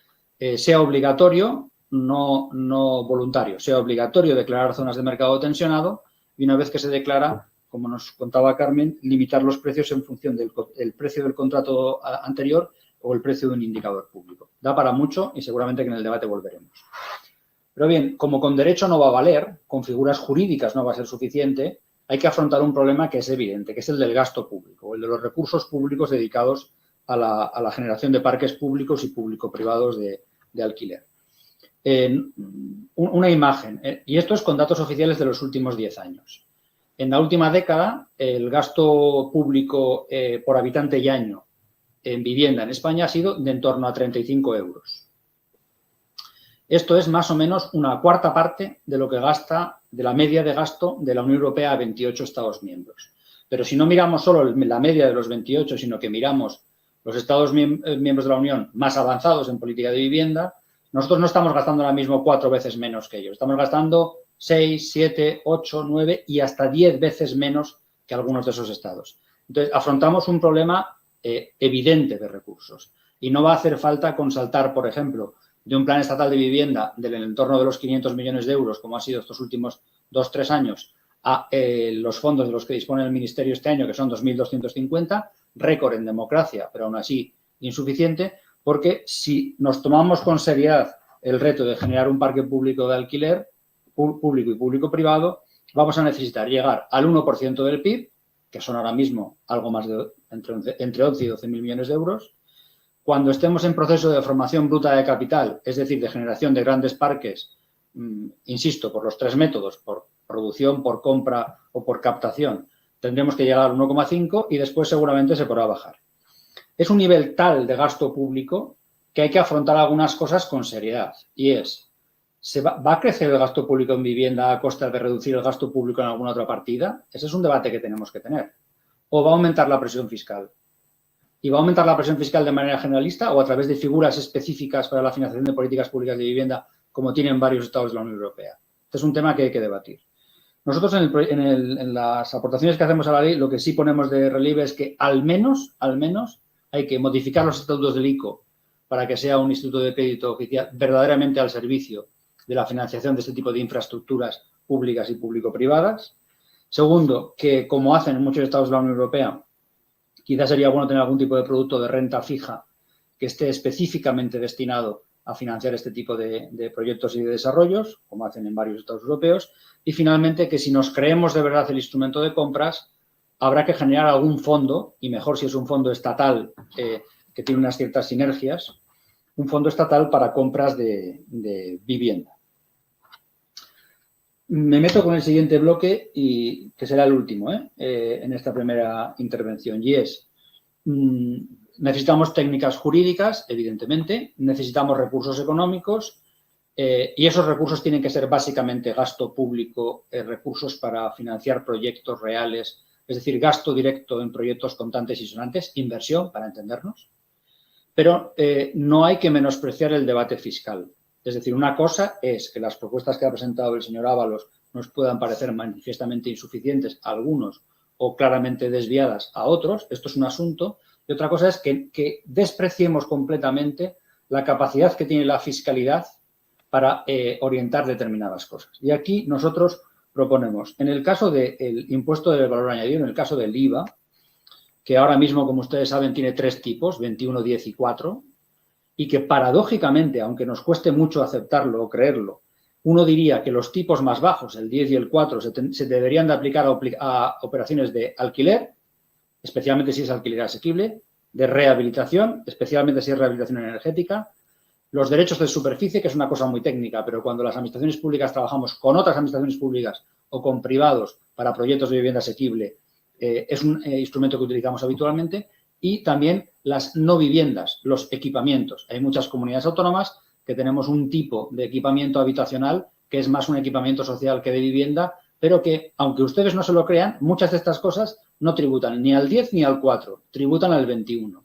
sea obligatorio, no voluntario, sea obligatorio declarar zonas de mercado tensionado y una vez que se declara, como nos contaba Carmen, limitar los precios en función del precio del contrato anterior o el precio de un indicador público. Da para mucho y seguramente que en el debate volveremos. Pero bien, como con derecho no va a valer, con figuras jurídicas no va a ser suficiente, hay que afrontar un problema que es evidente, que es el del gasto público, el de los recursos públicos dedicados a la generación de parques públicos y público-privados de alquiler. Una imagen, y esto es con datos oficiales de los últimos 10 años. En la última década, el gasto público por habitante y año en vivienda en España ha sido de en torno a 35 euros. Esto es más o menos una cuarta parte de lo que gasta, de la media de gasto de la Unión Europea a 28 Estados miembros. Pero si no miramos solo la media de los 28, sino que miramos los Estados miembros de la Unión más avanzados en política de vivienda, nosotros no estamos gastando ahora mismo 4 veces menos que ellos. Estamos gastando 6, 7, 8, 9 y hasta 10 veces menos que algunos de esos estados. Entonces, afrontamos un problema evidente de recursos. Y no va a hacer falta consaltar, por ejemplo, de un plan estatal de vivienda del entorno de los 500 millones de euros, como ha sido estos últimos 2-3 años, a los fondos de los que dispone el Ministerio este año, que son 2.250, récord en democracia, pero aún así insuficiente, porque si nos tomamos con seriedad el reto de generar un parque público de alquiler, público y público-privado, vamos a necesitar llegar al 1% del PIB, que son ahora mismo algo más de entre 11 y 12.000 millones de euros. Cuando estemos en proceso de formación bruta de capital, es decir, de generación de grandes parques, insisto, por los 3 métodos, por producción, por compra o por captación, tendremos que llegar al 1,5 y después seguramente se podrá bajar. Es un nivel tal de gasto público que hay que afrontar algunas cosas con seriedad y es, ¿va a crecer el gasto público en vivienda a costa de reducir el gasto público en alguna otra partida? Ese es un debate que tenemos que tener. ¿O va a aumentar la presión fiscal? ¿Y va a aumentar la presión fiscal de manera generalista o a través de figuras específicas para la financiación de políticas públicas de vivienda como tienen varios estados de la Unión Europea? Este es un tema que hay que debatir. Nosotros en las aportaciones que hacemos a la ley lo que sí ponemos de relieve es que al menos hay que modificar los estatutos del ICO para que sea un instituto de crédito oficial verdaderamente al servicio de la financiación de este tipo de infraestructuras públicas y público-privadas. Segundo, que como hacen en muchos estados de la Unión Europea, quizás sería bueno tener algún tipo de producto de renta fija que esté específicamente destinado a financiar este tipo de proyectos y de desarrollos, como hacen en varios estados europeos. Y finalmente, que si nos creemos de verdad el instrumento de compras, habrá que generar algún fondo, y mejor si es un fondo estatal que tiene unas ciertas sinergias, un fondo estatal para compras de vivienda. Me meto con el siguiente bloque, y que será el último en esta primera intervención, y es, necesitamos técnicas jurídicas, evidentemente, necesitamos recursos económicos, y esos recursos tienen que ser básicamente gasto público, recursos para financiar proyectos reales, es decir, gasto directo en proyectos contantes y sonantes, inversión, para entendernos. Pero no hay que menospreciar el debate fiscal. Es decir, una cosa es que las propuestas que ha presentado el señor Ábalos nos puedan parecer manifiestamente insuficientes a algunos o claramente desviadas a otros. Esto es un asunto. Y otra cosa es que despreciemos completamente la capacidad que tiene la fiscalidad para orientar determinadas cosas. Y aquí nosotros proponemos, en el caso del impuesto del valor añadido, en el caso del IVA, que ahora mismo, como ustedes saben, tiene 3 tipos, 21, 10 y 4, y que paradójicamente, aunque nos cueste mucho aceptarlo o creerlo, uno diría que los tipos más bajos, el 10 y el 4, se deberían de aplicar a operaciones de alquiler, especialmente si es alquiler asequible, de rehabilitación, especialmente si es rehabilitación energética, los derechos de superficie, que es una cosa muy técnica, pero cuando las administraciones públicas trabajamos con otras administraciones públicas o con privados para proyectos de vivienda asequible, es un instrumento que utilizamos habitualmente, y también las no viviendas, los equipamientos. Hay muchas comunidades autónomas que tenemos un tipo de equipamiento habitacional que es más un equipamiento social que de vivienda, pero que, aunque ustedes no se lo crean, muchas de estas cosas no tributan ni al 10 ni al 4, tributan al 21.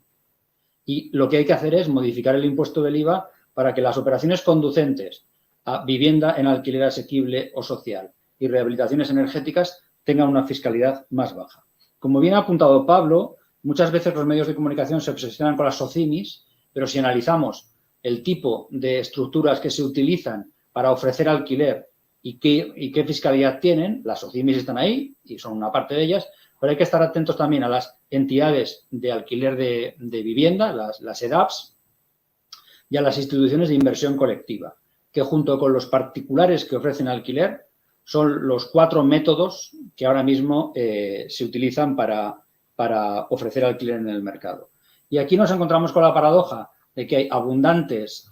Y lo que hay que hacer es modificar el impuesto del IVA para que las operaciones conducentes a vivienda en alquiler asequible o social y rehabilitaciones energéticas tengan una fiscalidad más baja. Como bien ha apuntado Pablo, muchas veces los medios de comunicación se obsesionan con las SOCIMIs, pero si analizamos el tipo de estructuras que se utilizan para ofrecer alquiler y qué fiscalidad tienen, las SOCIMIs están ahí y son una parte de ellas, pero hay que estar atentos también a las entidades de alquiler de vivienda, las EDAPs, y a las instituciones de inversión colectiva, que junto con los particulares que ofrecen alquiler son los 4 métodos que ahora mismo se utilizan para ofrecer alquiler en el mercado. Y aquí nos encontramos con la paradoja de que hay abundantes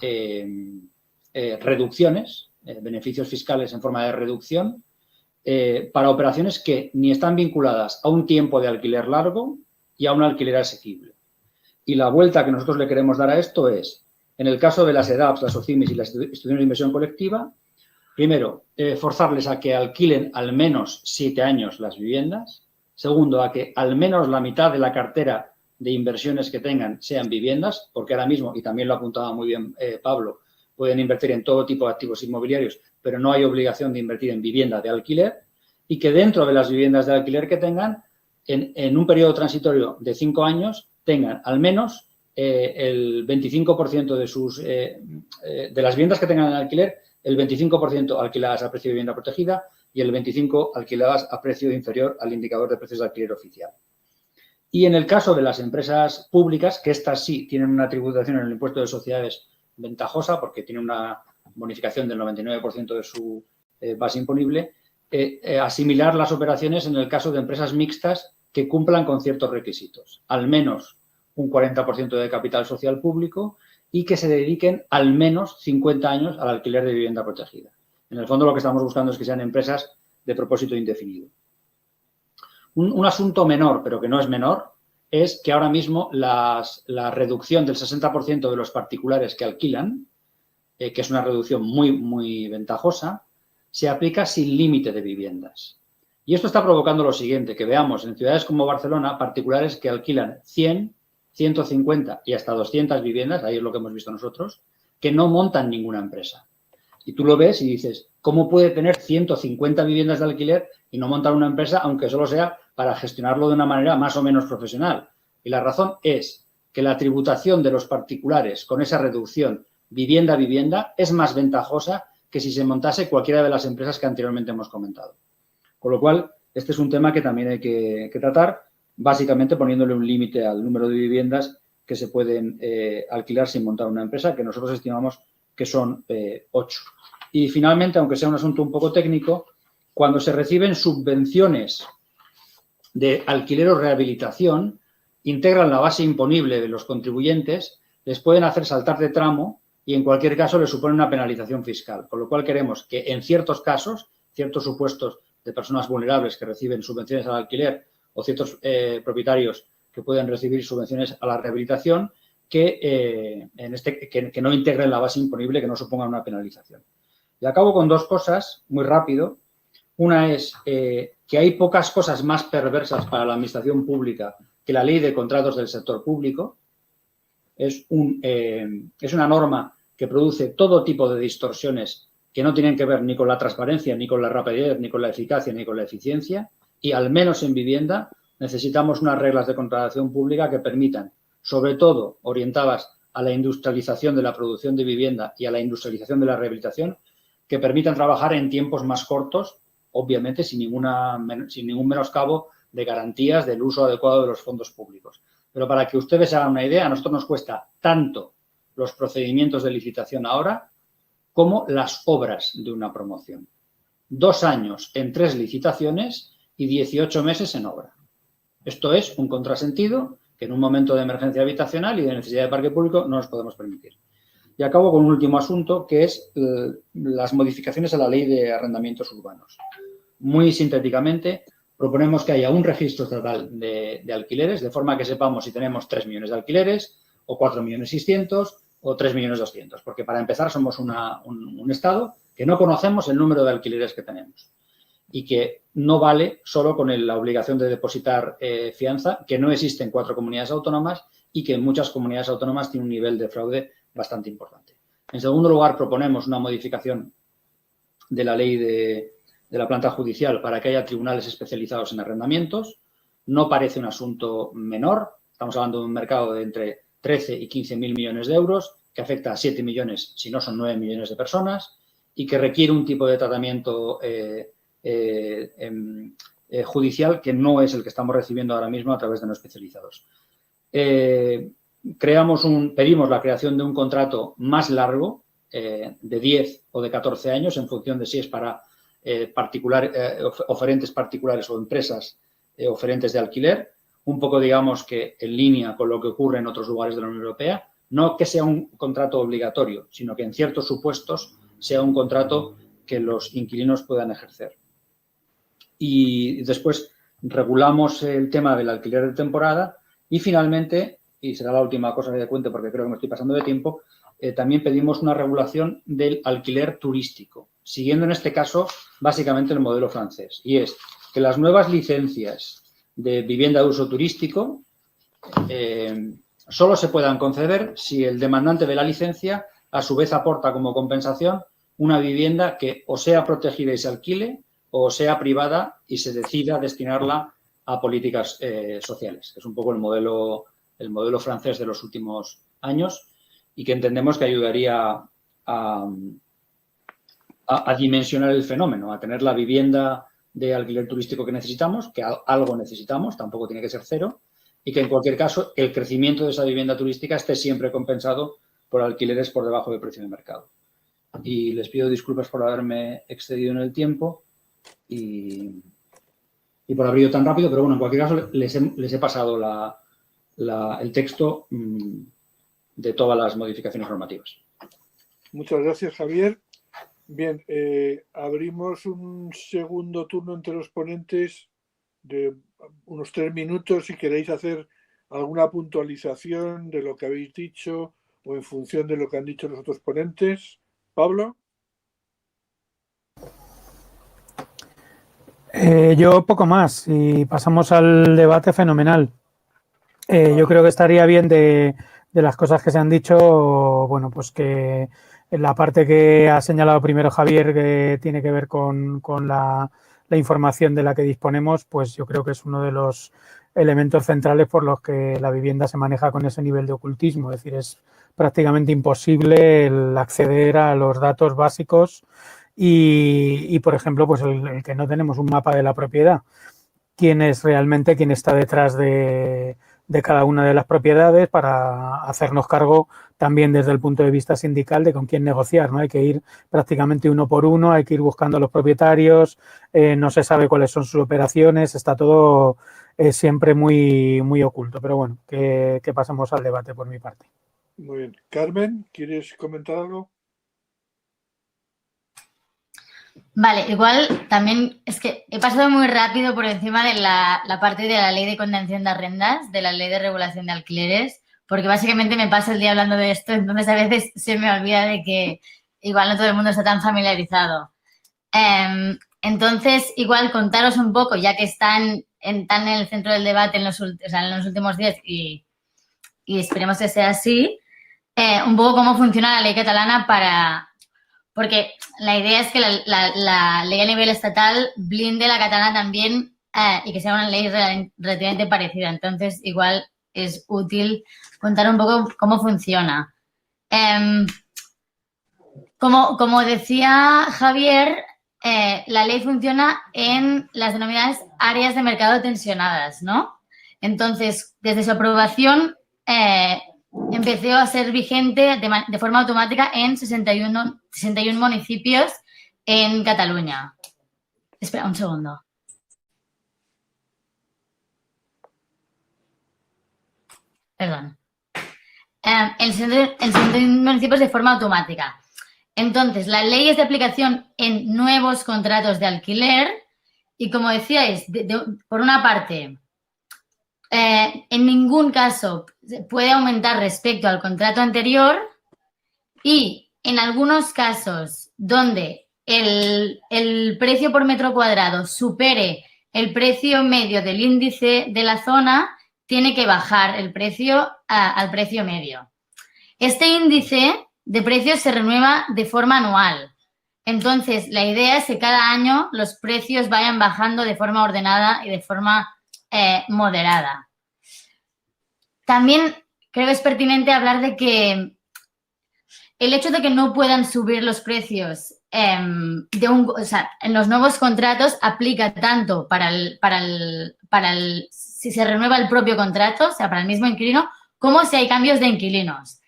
reducciones, beneficios fiscales en forma de reducción, para operaciones que ni están vinculadas a un tiempo de alquiler largo y a un alquiler asequible. Y la vuelta que nosotros le queremos dar a esto es, en el caso de las EDAPs, las SOCIMIs y las instituciones de inversión colectiva, primero, forzarles a que alquilen al menos 7 años las viviendas. Segundo, a que al menos la mitad de la cartera de inversiones que tengan sean viviendas, porque ahora mismo, y también lo apuntaba muy bien Pablo, pueden invertir en todo tipo de activos inmobiliarios, pero no hay obligación de invertir en vivienda de alquiler, y que dentro de las viviendas de alquiler que tengan, en un periodo transitorio de 5 años, tengan al menos el 25% de las viviendas que tengan en alquiler, el 25% alquiladas a precio de vivienda protegida y el 25% alquiladas a precio inferior al indicador de precios de alquiler oficial. Y en el caso de las empresas públicas, que estas sí tienen una tributación en el impuesto de sociedades ventajosa porque tiene una bonificación del 99% de su base imponible, asimilar las operaciones en el caso de empresas mixtas que cumplan con ciertos requisitos, al menos un 40% de capital social público y que se dediquen al menos 50 años al alquiler de vivienda protegida. En el fondo lo que estamos buscando es que sean empresas de propósito indefinido. Un asunto menor, pero que no es menor, es que ahora mismo la reducción del 60% de los particulares que alquilan, que es una reducción muy, muy ventajosa, se aplica sin límite de viviendas. Y esto está provocando lo siguiente, que veamos en ciudades como Barcelona particulares que alquilan 100, 150 y hasta 200 viviendas, ahí es lo que hemos visto nosotros, que no montan ninguna empresa. Y tú lo ves y dices, ¿cómo puede tener 150 viviendas de alquiler y no montar una empresa, aunque solo sea para gestionarlo de una manera más o menos profesional? Y la razón es que la tributación de los particulares con esa reducción vivienda a vivienda es más ventajosa que si se montase cualquiera de las empresas que anteriormente hemos comentado. Con lo cual, este es un tema que también hay que tratar, básicamente poniéndole un límite al número de viviendas que se pueden alquilar sin montar una empresa, que nosotros estimamos que son 8. Y finalmente, aunque sea un asunto un poco técnico, cuando se reciben subvenciones de alquiler o rehabilitación, integran la base imponible de los contribuyentes, les pueden hacer saltar de tramo y en cualquier caso les supone una penalización fiscal. Con lo cual queremos que en ciertos casos, ciertos supuestos de personas vulnerables que reciben subvenciones al alquiler o ciertos propietarios que pueden recibir subvenciones a la rehabilitación, que no integren la base imponible, que no supongan una penalización. Y acabo con 2 cosas, muy rápido. Una es que hay pocas cosas más perversas para la administración pública que la ley de contratos del sector público. Es una norma que produce todo tipo de distorsiones que no tienen que ver ni con la transparencia, ni con la rapidez, ni con la eficacia, ni con la eficiencia. Y al menos en vivienda necesitamos unas reglas de contratación pública que permitan, sobre todo orientadas a la industrialización de la producción de vivienda y a la industrialización de la rehabilitación, que permitan trabajar en tiempos más cortos, obviamente sin ningún menoscabo de garantías del uso adecuado de los fondos públicos. Pero para que ustedes se hagan una idea, a nosotros nos cuesta tanto los procedimientos de licitación ahora como las obras de una promoción. 2 años en 3 licitaciones y 18 meses en obra. Esto es un contrasentido que en un momento de emergencia habitacional y de necesidad de parque público no nos podemos permitir. Y acabo con un último asunto, que es las modificaciones a la Ley de Arrendamientos Urbanos. Muy sintéticamente, proponemos que haya un registro estatal de alquileres, de forma que sepamos si tenemos 3 millones de alquileres, o 4.600.000, o 3.200.000, porque para empezar somos un Estado que no conocemos el número de alquileres que tenemos y que no vale solo con la obligación de depositar fianza, que no existe en 4 comunidades autónomas y que en muchas comunidades autónomas tiene un nivel de fraude bastante importante. En segundo lugar, proponemos una modificación de la ley de la planta judicial para que haya tribunales especializados en arrendamientos. No parece un asunto menor. Estamos hablando de un mercado de entre 13 y 15.000 millones de euros, que afecta a 7 millones, si no son 9 millones de personas, y que requiere un tipo de tratamiento judicial que no es el que estamos recibiendo ahora mismo a través de no especializados. Pedimos la creación de un contrato más largo, de 10 o de 14 años, en función de si es para oferentes particulares o empresas oferentes de alquiler, un poco, digamos, que en línea con lo que ocurre en otros lugares de la Unión Europea, no que sea un contrato obligatorio, sino que en ciertos supuestos sea un contrato que los inquilinos puedan ejercer. Y después regulamos el tema del alquiler de temporada y finalmente, y será la última cosa que cuente porque creo que me estoy pasando de tiempo, también pedimos una regulación del alquiler turístico, siguiendo en este caso básicamente el modelo francés, y es que las nuevas licencias de vivienda de uso turístico solo se puedan conceder si el demandante de la licencia a su vez aporta como compensación una vivienda que o sea protegida y se alquile o sea privada y se decida destinarla a políticas sociales. Es un poco el modelo francés de los últimos años y que entendemos que ayudaría a dimensionar el fenómeno, a tener la vivienda de alquiler turístico que necesitamos, que algo necesitamos, tampoco tiene que ser cero, y que en cualquier caso el crecimiento de esa vivienda turística esté siempre compensado por alquileres por debajo del precio de mercado. Y les pido disculpas por haberme excedido en el tiempo y por haber ido tan rápido, pero bueno, en cualquier caso les he pasado el texto de todas las modificaciones normativas. Muchas gracias, Javier. Bien, abrimos un segundo turno entre los ponentes de unos 3 minutos si queréis hacer alguna puntualización de lo que habéis dicho o en función de lo que han dicho los otros ponentes. Pablo. Yo poco más y pasamos al debate fenomenal. Yo creo que estaría bien de las cosas que se han dicho, bueno, pues que en la parte que ha señalado primero Javier, que tiene que ver con la información de la que disponemos, pues yo creo que es uno de los elementos centrales por los que la vivienda se maneja con ese nivel de ocultismo. Es decir, es prácticamente imposible el acceder a los datos básicos y por ejemplo, pues el que no tenemos un mapa de la propiedad. Quién es realmente quien está detrás de cada una de las propiedades para hacernos cargo también desde el punto de vista sindical de con quién negociar, ¿no? Hay que ir prácticamente uno por uno, hay que ir buscando a los propietarios, no se sabe cuáles son sus operaciones, está todo siempre muy, muy oculto. Pero bueno, que pasemos al debate por mi parte. Muy bien. Carmen, ¿quieres comentar algo? Vale, igual también es que he pasado muy rápido por encima de la parte de la ley de contención de arrendas, de la ley de regulación de alquileres, porque básicamente me paso el día hablando de esto, entonces a veces se me olvida de que igual no todo el mundo está tan familiarizado. Entonces, igual contaros un poco, ya que están en el centro del debate en los últimos días y esperemos que sea así, un poco cómo funciona la ley catalana porque la idea es que la ley a nivel estatal blinde la catalana también y que sea una ley relativamente parecida. Entonces, igual es útil contar un poco cómo funciona. Como decía Javier, la ley funciona en las denominadas áreas de mercado tensionadas, ¿no? Entonces, desde su aprobación, empezó a ser vigente de forma automática en 61 municipios en Cataluña. Espera un segundo. Perdón. En 61 municipios de forma automática. Entonces, la ley es de aplicación en nuevos contratos de alquiler y, como decíais, por una parte, en ningún caso puede aumentar respecto al contrato anterior y en algunos casos donde el precio por metro cuadrado supere el precio medio del índice de la zona, tiene que bajar el precio al precio medio. Este índice de precios se renueva de forma anual. Entonces, la idea es que cada año los precios vayan bajando de forma ordenada y de forma moderada. También creo que es pertinente hablar de que el hecho de que no puedan subir los precios en los nuevos contratos aplica tanto si se renueva el propio contrato, o sea, para el mismo inquilino, como si hay cambios de inquilinos.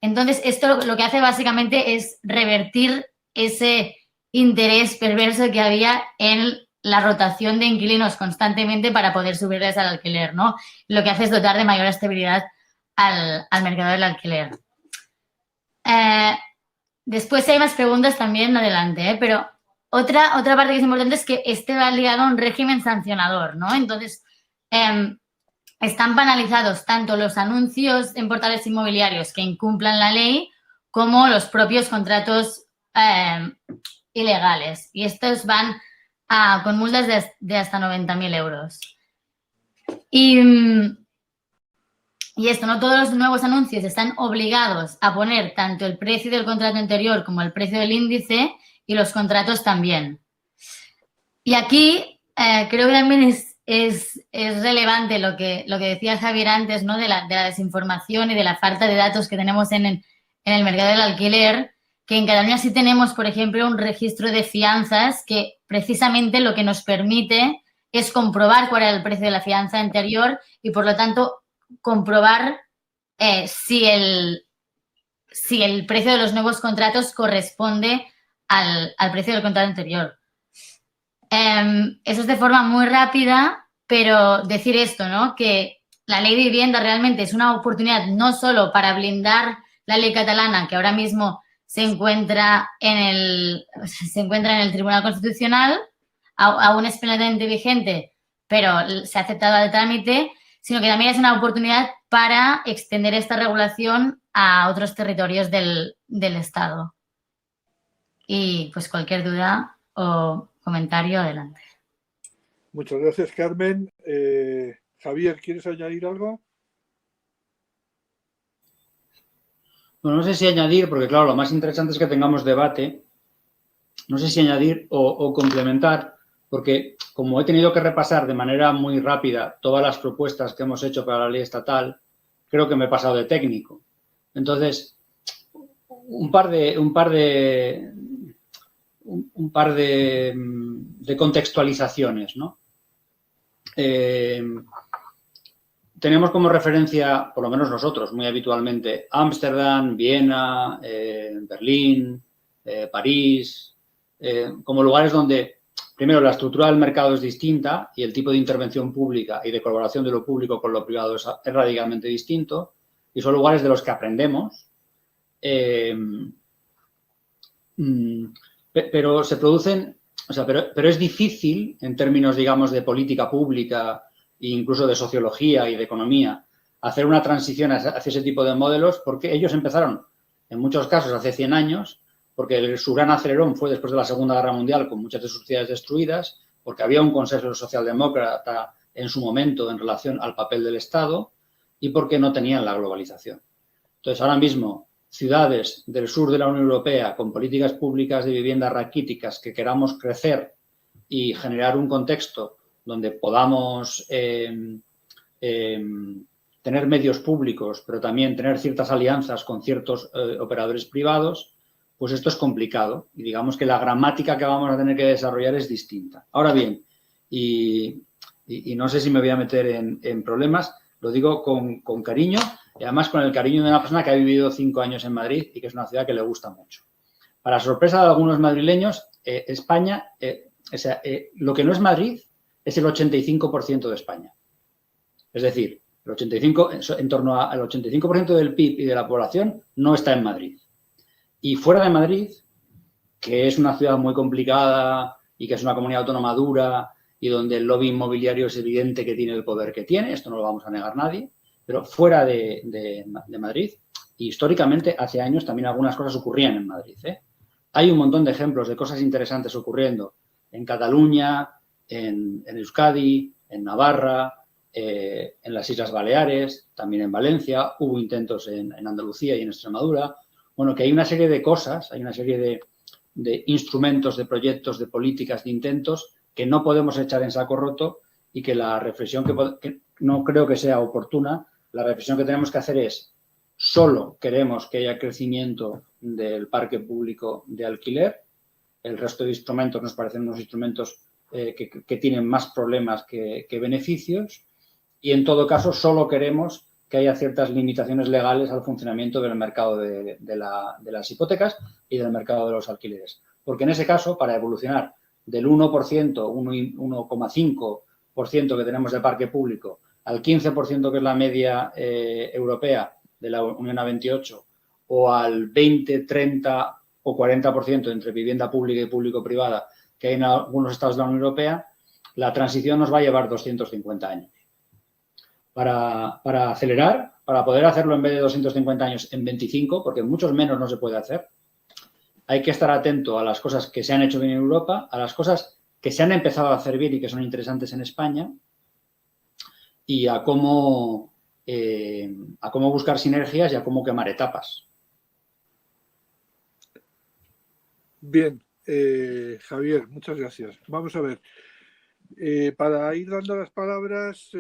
Entonces, esto lo que hace básicamente es revertir ese interés perverso que había en la rotación de inquilinos constantemente para poder subirles al alquiler, ¿no? Lo que hace es dotar de mayor estabilidad al mercado del alquiler. Después hay más preguntas también adelante, pero otra parte que es importante es que va ligado a un régimen sancionador, ¿no? Entonces, están penalizados tanto los anuncios en portales inmobiliarios que incumplan la ley como los propios contratos ilegales. Y estos van con multas de hasta 90.000 euros. Y esto, no todos los nuevos anuncios están obligados a poner tanto el precio del contrato anterior como el precio del índice y los contratos también. Y aquí creo que también es relevante lo que decía Javier antes, ¿no? De la desinformación y de la falta de datos que tenemos en el mercado del alquiler, que en Cataluña sí tenemos, por ejemplo, un registro de fianzas que precisamente lo que nos permite es comprobar cuál era el precio de la fianza anterior y, por lo tanto, comprobar si el precio de los nuevos contratos corresponde al precio del contrato anterior. Eso es de forma muy rápida, pero decir esto, ¿no? Que la ley de vivienda realmente es una oportunidad no solo para blindar la ley catalana, que ahora mismo se encuentra en el Tribunal Constitucional, aún es plenamente vigente, pero se ha aceptado al trámite, sino que también es una oportunidad para extender esta regulación a otros territorios del Estado. Y pues cualquier duda o comentario, adelante. Muchas gracias, Carmen. Javier, ¿quieres añadir algo? Bueno, no sé si añadir, porque claro, lo más interesante es que tengamos debate. No sé si añadir o complementar, porque como he tenido que repasar de manera muy rápida todas las propuestas que hemos hecho para la ley estatal, creo que me he pasado de técnico. Entonces, un par de contextualizaciones, ¿no? Tenemos como referencia, por lo menos nosotros, muy habitualmente, Ámsterdam, Viena, Berlín, París, como lugares donde, primero, la estructura del mercado es distinta y el tipo de intervención pública y de colaboración de lo público con lo privado es radicalmente distinto, y son lugares de los que aprendemos, pero se producen, pero es difícil en términos, digamos, de política pública e incluso de sociología y de economía hacer una transición hacia ese tipo de modelos, porque ellos empezaron, en muchos casos, hace 100 años, porque su gran acelerón fue después de la Segunda Guerra Mundial, con muchas de sus ciudades destruidas, porque había un consenso socialdemócrata en su momento en relación al papel del Estado y porque no tenían la globalización. Entonces, ahora mismo, ciudades del sur de la Unión Europea con políticas públicas de vivienda raquíticas que queramos crecer y generar un contexto donde podamos tener medios públicos, pero también tener ciertas alianzas con ciertos operadores privados, pues esto es complicado y digamos que la gramática que vamos a tener que desarrollar es distinta. Ahora bien, y no sé si me voy a meter en problemas, lo digo con cariño, Y además con el cariño de una persona que ha vivido 5 años en Madrid y que es una ciudad que le gusta mucho. Para sorpresa de algunos madrileños, España, lo que no es Madrid es el 85% de España. Es decir, en torno al 85% del PIB y de la población no está en Madrid. Y fuera de Madrid, que es una ciudad muy complicada y que es una comunidad autónoma dura y donde el lobby inmobiliario es evidente que tiene el poder que tiene, esto no lo vamos a negar nadie, pero fuera de Madrid, históricamente, hace años también algunas cosas ocurrían en Madrid. Hay un montón de ejemplos de cosas interesantes ocurriendo en Cataluña, en Euskadi, en Navarra, en las Islas Baleares, también en Valencia, hubo intentos en Andalucía y en Extremadura. Bueno, que hay una serie de cosas, hay una serie de instrumentos, de proyectos, de políticas, de intentos que no podemos echar en saco roto y que la reflexión que no creo que sea oportuna, la reflexión que tenemos que hacer es: solo queremos que haya crecimiento del parque público de alquiler, el resto de instrumentos nos parecen unos instrumentos que tienen más problemas que beneficios, y en todo caso solo queremos que haya ciertas limitaciones legales al funcionamiento del mercado de las hipotecas y del mercado de los alquileres. Porque en ese caso, para evolucionar del 1%, 1,5% que tenemos de parque público al 15% que es la media europea de la Unión A28, o al 20, 30 o 40% entre vivienda pública y público-privada que hay en algunos estados de la Unión Europea, la transición nos va a llevar 250 años. Para acelerar, para poder hacerlo en vez de 250 años en 25, porque muchos menos no se puede hacer, hay que estar atento a las cosas que se han hecho bien en Europa, a las cosas que se han empezado a hacer bien y que son interesantes en España, y a cómo buscar sinergias y a cómo quemar etapas. Bien, Javier, muchas gracias. Vamos a ver. Para ir dando las palabras,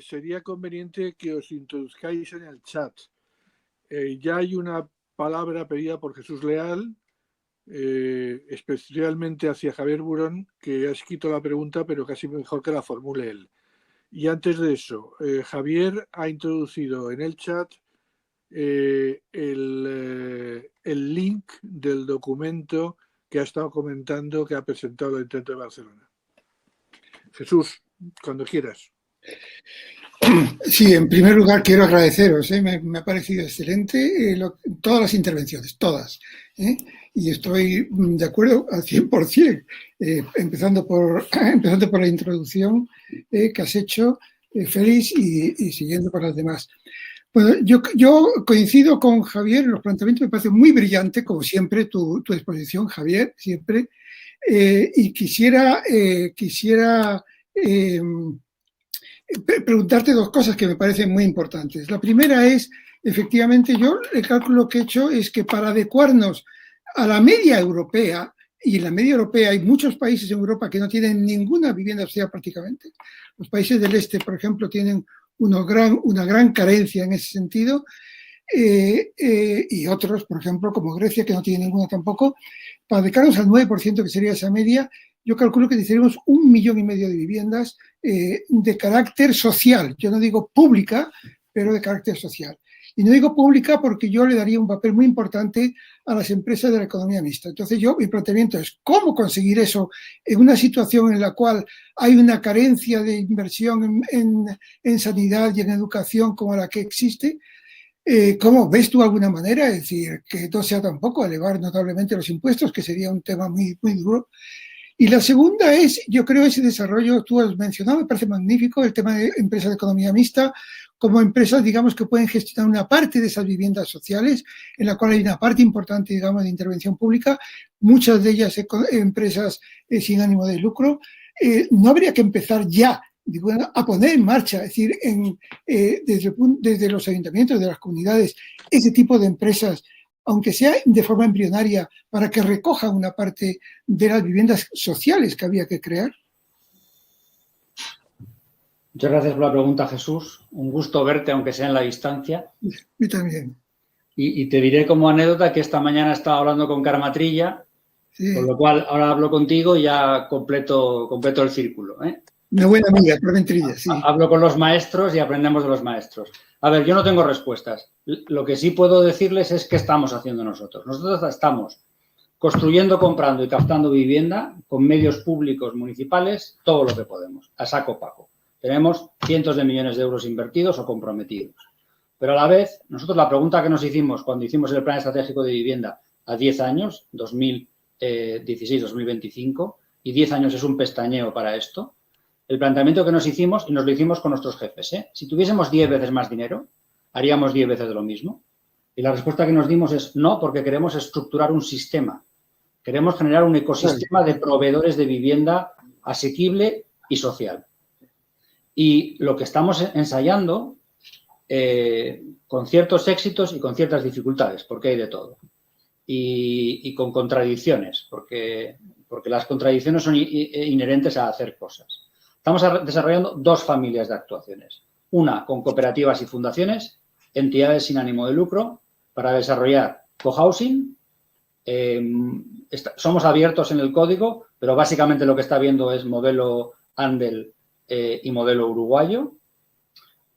sería conveniente que os introduzcáis en el chat. Ya hay una palabra pedida por Jesús Leal, especialmente hacia Javier Burón, que ha escrito la pregunta, pero casi mejor que la formule él. Y antes de eso, Javier ha introducido en el chat el link del documento que ha estado comentando, que ha presentado el Intento de Barcelona. Jesús, cuando quieras. Sí, en primer lugar quiero agradeceros, me ha parecido excelente todas las intervenciones, todas, y estoy de acuerdo al 100%, empezando por la introducción que has hecho, Félix, y siguiendo por las demás. Bueno, yo coincido con Javier en los planteamientos, me parece muy brillante, como siempre, tu exposición, Javier, siempre, y quisiera preguntarte dos cosas que me parecen muy importantes. La primera es, efectivamente, yo el cálculo que he hecho es que para adecuarnos a la media europea, y en la media europea hay muchos países en Europa que no tienen ninguna vivienda social prácticamente. Los países del este, por ejemplo, tienen una gran carencia en ese sentido, y otros, por ejemplo, como Grecia, que no tiene ninguna tampoco. Para adecuarnos al 9%, que sería esa media, yo calculo que necesitaríamos 1,5 millones de viviendas de carácter social. Yo no digo pública, pero de carácter social. Y no digo pública porque yo le daría un papel muy importante a las empresas de la economía mixta. Entonces mi planteamiento es cómo conseguir eso en una situación en la cual hay una carencia de inversión en sanidad y en educación como la que existe. ¿Cómo ves tú alguna manera? Es decir, que no sea tampoco elevar notablemente los impuestos, que sería un tema muy, muy duro. Y la segunda es, yo creo, ese desarrollo, tú has mencionado, me parece magnífico, el tema de empresas de economía mixta, como empresas, digamos, que pueden gestionar una parte de esas viviendas sociales, en la cual hay una parte importante, digamos, de intervención pública, muchas de ellas empresas sin ánimo de lucro. No habría que empezar ya, digo, a poner en marcha, es decir, desde los ayuntamientos, de las comunidades, ese tipo de empresas, aunque sea de forma embrionaria, para que recojan una parte de las viviendas sociales que había que crear? Muchas gracias por la pregunta, Jesús. Un gusto verte, aunque sea en la distancia. Yo también. Y te diré como anécdota que esta mañana estaba hablando con Carma Trilla, sí. Con lo cual ahora hablo contigo y ya completo el círculo. Una buena amiga, Proventrilla, sí. Hablo con los maestros y aprendemos de los maestros. A ver, yo no tengo respuestas. Lo que sí puedo decirles es qué estamos haciendo nosotros. Nosotros estamos construyendo, comprando y captando vivienda con medios públicos municipales, todo lo que podemos, a saco paco. Tenemos cientos de millones de euros invertidos o comprometidos. Pero a la vez, nosotros la pregunta que nos hicimos cuando hicimos el Plan Estratégico de Vivienda a 10 años, 2016-2025, y 10 años es un pestañeo para esto, el planteamiento que nos hicimos, y nos lo hicimos con nuestros jefes, si tuviésemos 10 veces más dinero, haríamos 10 veces de lo mismo. Y la respuesta que nos dimos es no, porque queremos estructurar un sistema. Queremos generar un ecosistema de proveedores de vivienda asequible y social. Y lo que estamos ensayando, con ciertos éxitos y con ciertas dificultades, porque hay de todo. Y con contradicciones, porque las contradicciones son inherentes a hacer cosas. Estamos desarrollando 2 familias de actuaciones. Una con cooperativas y fundaciones, entidades sin ánimo de lucro, para desarrollar cohousing. Somos abiertos en el código, pero básicamente lo que está viendo es modelo Andel y modelo uruguayo.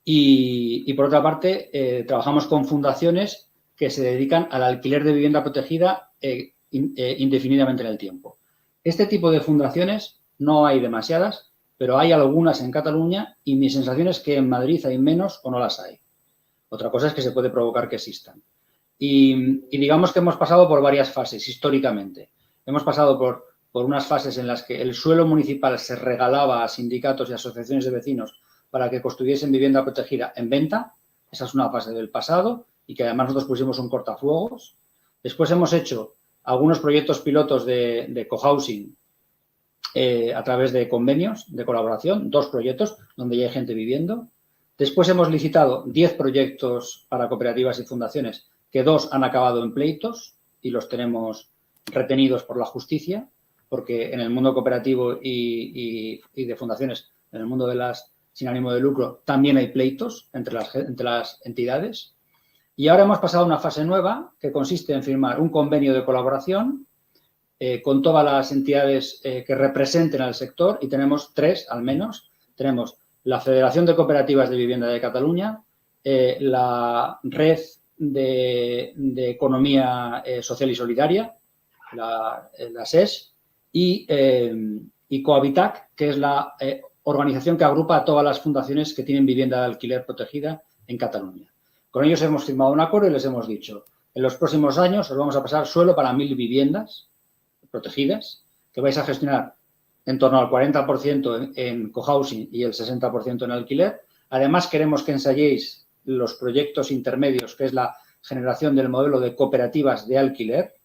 Y por otra parte, trabajamos con fundaciones que se dedican al alquiler de vivienda protegida indefinidamente en el tiempo. Este tipo de fundaciones no hay demasiadas, pero hay algunas en Cataluña y mi sensación es que en Madrid hay menos o no las hay. Otra cosa es que se puede provocar que existan. Y digamos que hemos pasado por varias fases históricamente. Hemos pasado por unas fases en las que el suelo municipal se regalaba a sindicatos y asociaciones de vecinos para que construyesen vivienda protegida en venta. Esa es una fase del pasado y que además nosotros pusimos un cortafuegos. Después hemos hecho algunos proyectos pilotos de cohousing a través de convenios de colaboración, 2 proyectos donde ya hay gente viviendo. Después hemos licitado 10 proyectos para cooperativas y fundaciones, que 2 han acabado en pleitos y los tenemos retenidos por la justicia, porque en el mundo cooperativo y de fundaciones, en el mundo de las sin ánimo de lucro, también hay pleitos entre las entidades. Y ahora hemos pasado a una fase nueva que consiste en firmar un convenio de colaboración con todas las entidades que representen al sector, y tenemos 3 al menos. Tenemos la Federación de Cooperativas de Vivienda de Cataluña, la Red de Economía Social y Solidaria, la SES, y Cohabitac, que es la organización que agrupa a todas las fundaciones que tienen vivienda de alquiler protegida en Cataluña. Con ellos hemos firmado un acuerdo y les hemos dicho, en los próximos años os vamos a pasar suelo para 1000 viviendas protegidas, que vais a gestionar en torno al 40% en cohousing y el 60% en alquiler. Además, queremos que ensayéis los proyectos intermedios, que es la generación del modelo de cooperativas de alquiler,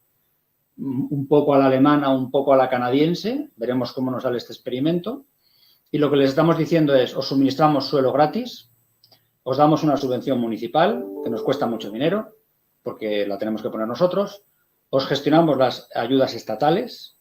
un poco a la alemana, un poco a la canadiense. Veremos cómo nos sale este experimento. Y lo que les estamos diciendo es, os suministramos suelo gratis, os damos una subvención municipal, que nos cuesta mucho dinero, porque la tenemos que poner nosotros, os gestionamos las ayudas estatales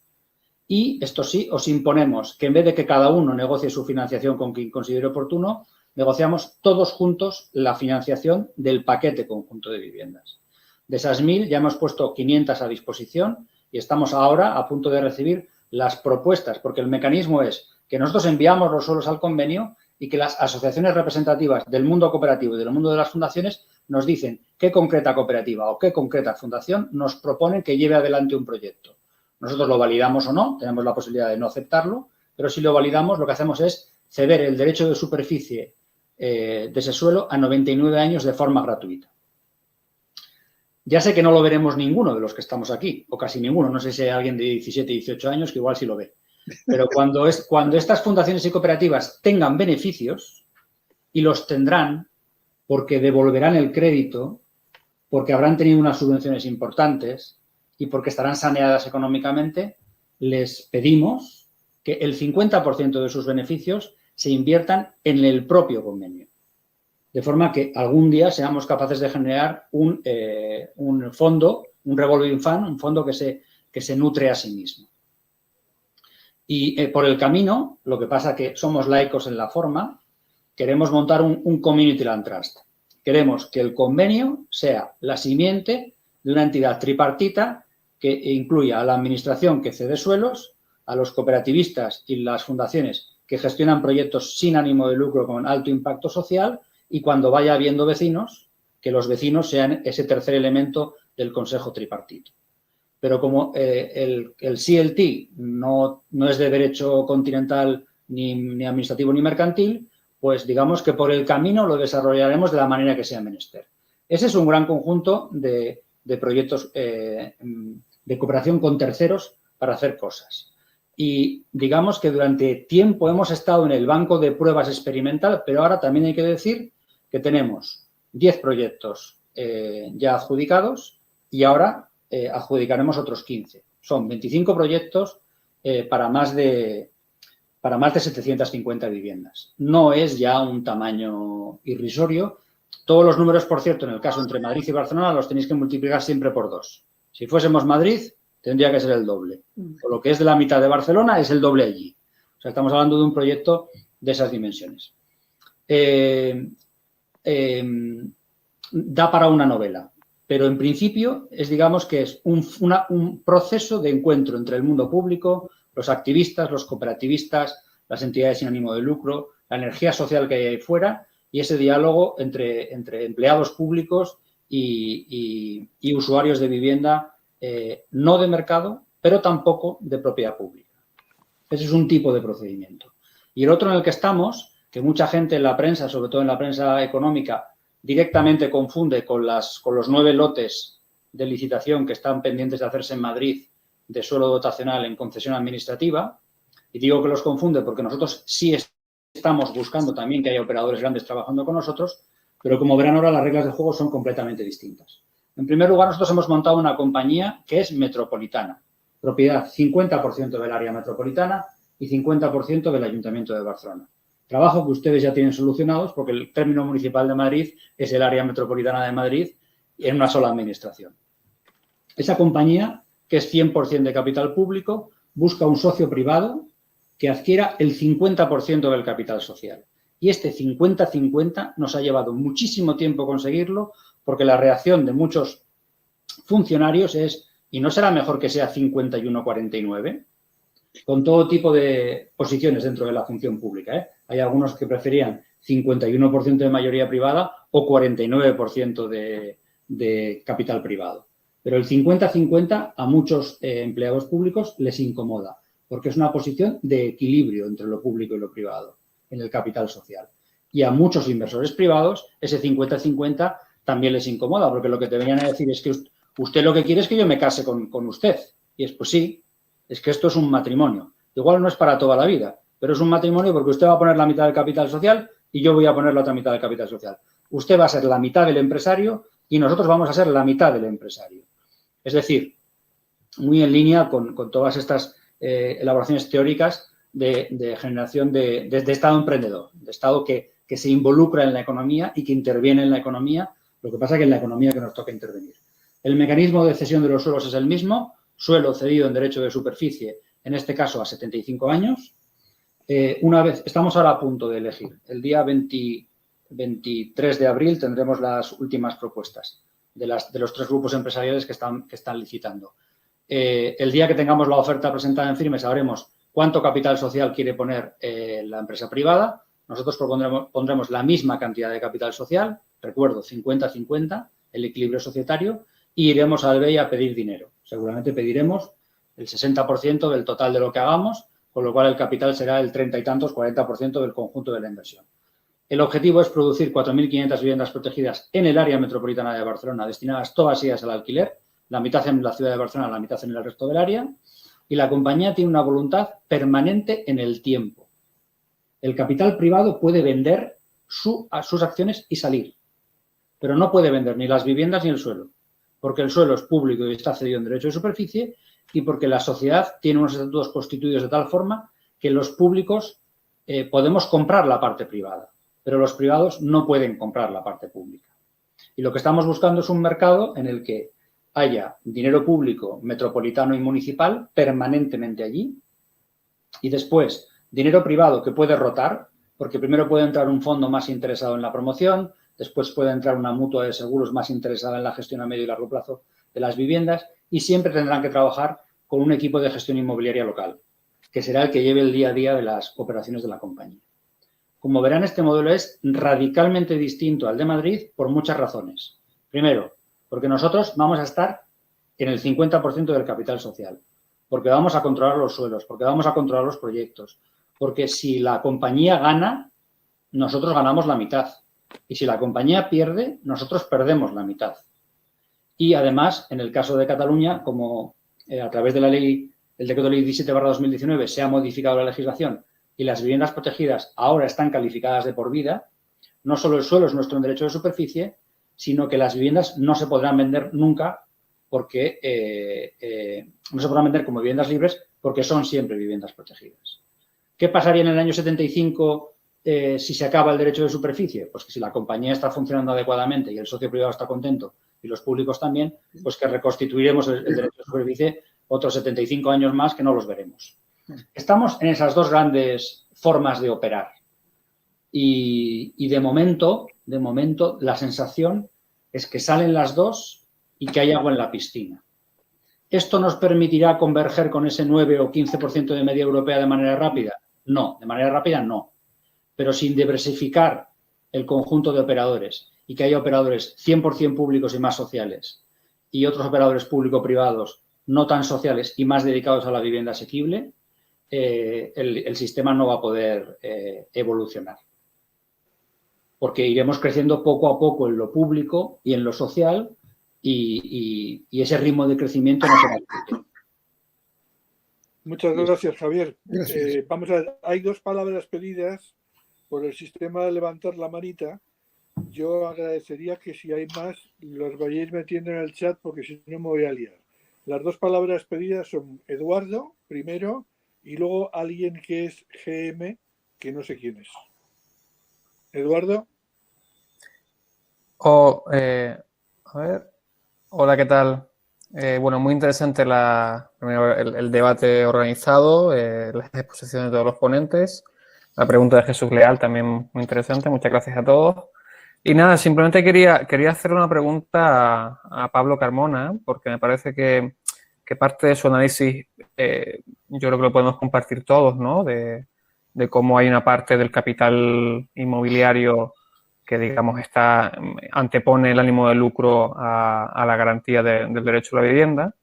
y, esto sí, os imponemos que en vez de que cada uno negocie su financiación con quien considere oportuno, negociamos todos juntos la financiación del paquete conjunto de viviendas. De esas 1000 ya hemos puesto 500 a disposición y estamos ahora a punto de recibir las propuestas, porque el mecanismo es que nosotros enviamos los suelos al convenio y que las asociaciones representativas del mundo cooperativo y del mundo de las fundaciones nos dicen qué concreta cooperativa o qué concreta fundación nos propone que lleve adelante un proyecto. Nosotros lo validamos o no, tenemos la posibilidad de no aceptarlo, pero si lo validamos, lo que hacemos es ceder el derecho de superficie de ese suelo a 99 años de forma gratuita. Ya sé que no lo veremos ninguno de los que estamos aquí, o casi ninguno, no sé si hay alguien de 17, 18 años que igual sí lo ve. Pero cuando estas fundaciones y cooperativas tengan beneficios, y los tendrán porque devolverán el crédito, porque habrán tenido unas subvenciones importantes y porque estarán saneadas económicamente, les pedimos que el 50% de sus beneficios se inviertan en el propio convenio. De forma que algún día seamos capaces de generar un fondo, un revolving fund, un fondo que se nutre a sí mismo. Y por el camino, lo que pasa que somos laicos en la forma, queremos montar un Community Land Trust. Queremos que el convenio sea la simiente de una entidad tripartita que incluya a la administración que cede suelos, a los cooperativistas y las fundaciones que gestionan proyectos sin ánimo de lucro con alto impacto social, y cuando vaya habiendo vecinos, que los vecinos sean ese tercer elemento del consejo tripartito. Pero como el CLT no es de derecho continental ni administrativo ni mercantil, pues digamos que por el camino lo desarrollaremos de la manera que sea menester. Ese es un gran conjunto de proyectos de cooperación con terceros para hacer cosas. Y digamos que durante tiempo hemos estado en el banco de pruebas experimental, pero ahora también hay que decir que tenemos 10 proyectos ya adjudicados y ahora adjudicaremos otros 15. Son 25 proyectos para más de 750 viviendas. No es ya un tamaño irrisorio. Todos los números, por cierto, en el caso entre Madrid y Barcelona, los tenéis que multiplicar siempre por 2. Si fuésemos Madrid, tendría que ser el doble. O lo que es de la mitad de Barcelona es el doble allí. O sea, estamos hablando de un proyecto de esas dimensiones. Da para una novela, pero en principio digamos que es un proceso de encuentro entre el mundo público, los activistas, los cooperativistas, las entidades sin ánimo de lucro, la energía social que hay ahí fuera y ese diálogo entre empleados públicos y usuarios de vivienda, no de mercado, pero tampoco de propiedad pública. Ese es un tipo de procedimiento. Y el otro en el que estamos, que mucha gente en la prensa, sobre todo en la prensa económica, directamente confunde con los 9 lotes de licitación que están pendientes de hacerse en Madrid de suelo dotacional en concesión administrativa. Y digo que los confunde porque nosotros sí estamos buscando también que haya operadores grandes trabajando con nosotros, pero como verán ahora las reglas de juego son completamente distintas. En primer lugar, nosotros hemos montado una compañía que es metropolitana, propiedad 50% del área metropolitana y 50% del Ayuntamiento de Barcelona. Trabajo que ustedes ya tienen solucionados porque el término municipal de Madrid es el área metropolitana de Madrid en una sola administración. Esa compañía, que es 100% de capital público, busca un socio privado que adquiera el 50% del capital social. Y este 50-50 nos ha llevado muchísimo tiempo conseguirlo porque la reacción de muchos funcionarios es ¿y no será mejor que sea 51-49? Con todo tipo de posiciones dentro de la función pública. Hay algunos que preferían 51% de mayoría privada o 49% de capital privado. Pero el 50-50 a muchos empleados públicos les incomoda porque es una posición de equilibrio entre lo público y lo privado en el capital social. Y a muchos inversores privados ese 50-50 también les incomoda porque lo que te venían a decir es que usted lo que quiere es que yo me case con usted. Y es pues sí, es que esto es un matrimonio. Igual no es para toda la vida, pero es un matrimonio porque usted va a poner la mitad del capital social y yo voy a poner la otra mitad del capital social. Usted va a ser la mitad del empresario y nosotros vamos a ser la mitad del empresario. Es decir, muy en línea con todas estas elaboraciones teóricas de generación de Estado emprendedor, de Estado que se involucra en la economía y que interviene en la economía, lo que pasa que en la economía que nos toca intervenir. El mecanismo de cesión de los suelos es el mismo, suelo cedido en derecho de superficie, en este caso a 75 años. Una vez, estamos ahora a punto de elegir. El día 23 de abril tendremos las últimas propuestas de los 3 grupos empresariales que están licitando. El día que tengamos la oferta presentada en firme sabremos cuánto capital social quiere poner la empresa privada. Nosotros pondremos la misma cantidad de capital social, recuerdo, 50-50, el equilibrio societario, y iremos al BEI a pedir dinero. Seguramente pediremos el 60% del total de lo que hagamos, con lo cual el capital será el 30 y tantos, 40% del conjunto de la inversión. El objetivo es producir 4.500 viviendas protegidas en el área metropolitana de Barcelona, destinadas todas ellas al alquiler, la mitad en la ciudad de Barcelona, la mitad en el resto del área, y la compañía tiene una voluntad permanente en el tiempo. El capital privado puede vender sus acciones y salir, pero no puede vender ni las viviendas ni el suelo, porque el suelo es público y está cedido en derecho de superficie y porque la sociedad tiene unos estatutos constituidos de tal forma que los públicos podemos comprar la parte privada, pero los privados no pueden comprar la parte pública. Y lo que estamos buscando es un mercado en el que haya dinero público, metropolitano y municipal permanentemente allí y después dinero privado que puede rotar, porque primero puede entrar un fondo más interesado en la promoción, después puede entrar una mutua de seguros más interesada en la gestión a medio y largo plazo de las viviendas y siempre tendrán que trabajar con un equipo de gestión inmobiliaria local. que será el que lleve el día a día de las operaciones de la compañía. Como verán, este modelo es radicalmente distinto al de Madrid por muchas razones. Primero, porque nosotros vamos a estar en el 50% del capital social, porque vamos a controlar los suelos, porque vamos a controlar los proyectos, porque si la compañía gana, nosotros ganamos la mitad. Y si la compañía pierde, nosotros perdemos la mitad. Y además, en el caso de Cataluña, como a través de la ley, el decreto ley 17/2019, se ha modificado la legislación y las viviendas protegidas ahora están calificadas de por vida, no solo el suelo es nuestro derecho de superficie, sino que las viviendas no se podrán vender nunca porque no se podrán vender como viviendas libres porque son siempre viviendas protegidas. ¿Qué pasaría en el año 75 si se acaba el derecho de superficie? Pues que si la compañía está funcionando adecuadamente y el socio privado está contento y los públicos también, pues que reconstituiremos el derecho de superficie otros 75 años más que no los veremos. Estamos en esas dos grandes formas de operar y de momento la sensación es que salen las dos y que hay agua en la piscina. ¿Esto nos permitirá converger con ese 9 o 15% de media europea de manera rápida? No, de manera rápida no. Pero sin diversificar el conjunto de operadores y que haya operadores 100% públicos y más sociales y otros operadores público-privados no tan sociales y más dedicados a la vivienda asequible, el sistema no va a poder evolucionar. Porque iremos creciendo poco a poco en lo público y en lo social y ese ritmo de crecimiento no será el mismo. Muchas gracias, Javier. Gracias. Vamos a ver, hay dos palabras pedidas por el sistema de levantar la manita. Yo agradecería que si hay más los vayáis metiendo en el chat porque si no me voy a liar. Las dos palabras pedidas son Eduardo, primero, y luego alguien que es GM, que no sé quién es. Eduardo. A ver. Hola, ¿qué tal? Bueno, muy interesante el debate organizado, las exposiciones de todos los ponentes, la pregunta de Jesús Leal también muy interesante, muchas gracias a todos. Y nada, simplemente quería hacer una pregunta a Pablo Carmona, porque me parece que parte de su análisis yo creo que lo podemos compartir todos, ¿no? De cómo hay una parte del capital inmobiliario que, digamos, antepone el ánimo de lucro a la garantía del derecho a la vivienda.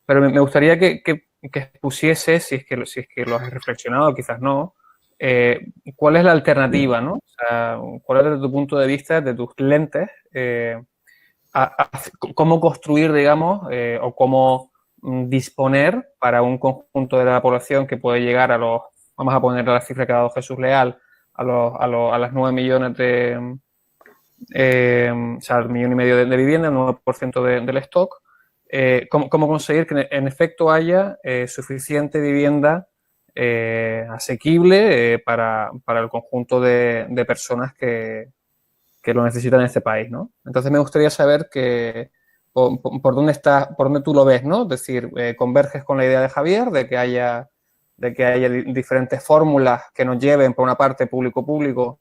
Pero me gustaría que expusiese, si es que lo has reflexionado, quizás no, ¿cuál es la alternativa, ¿no? O sea, ¿cuál es desde tu punto de vista, de tus lentes, cómo construir, digamos, o cómo disponer para un conjunto de la población que puede llegar a los, vamos a poner la cifra que ha dado Jesús Leal, a las 9 millones o sea, el 1,5 millón de viviendas, el 9% del stock? ¿Cómo conseguir que en efecto haya suficiente vivienda asequible para el conjunto de personas que lo necesitan en este país, ¿no? Entonces me gustaría saber por dónde tú lo ves, ¿no? Es decir, converges con la idea de Javier de que haya diferentes fórmulas que nos lleven, por una parte, público-público,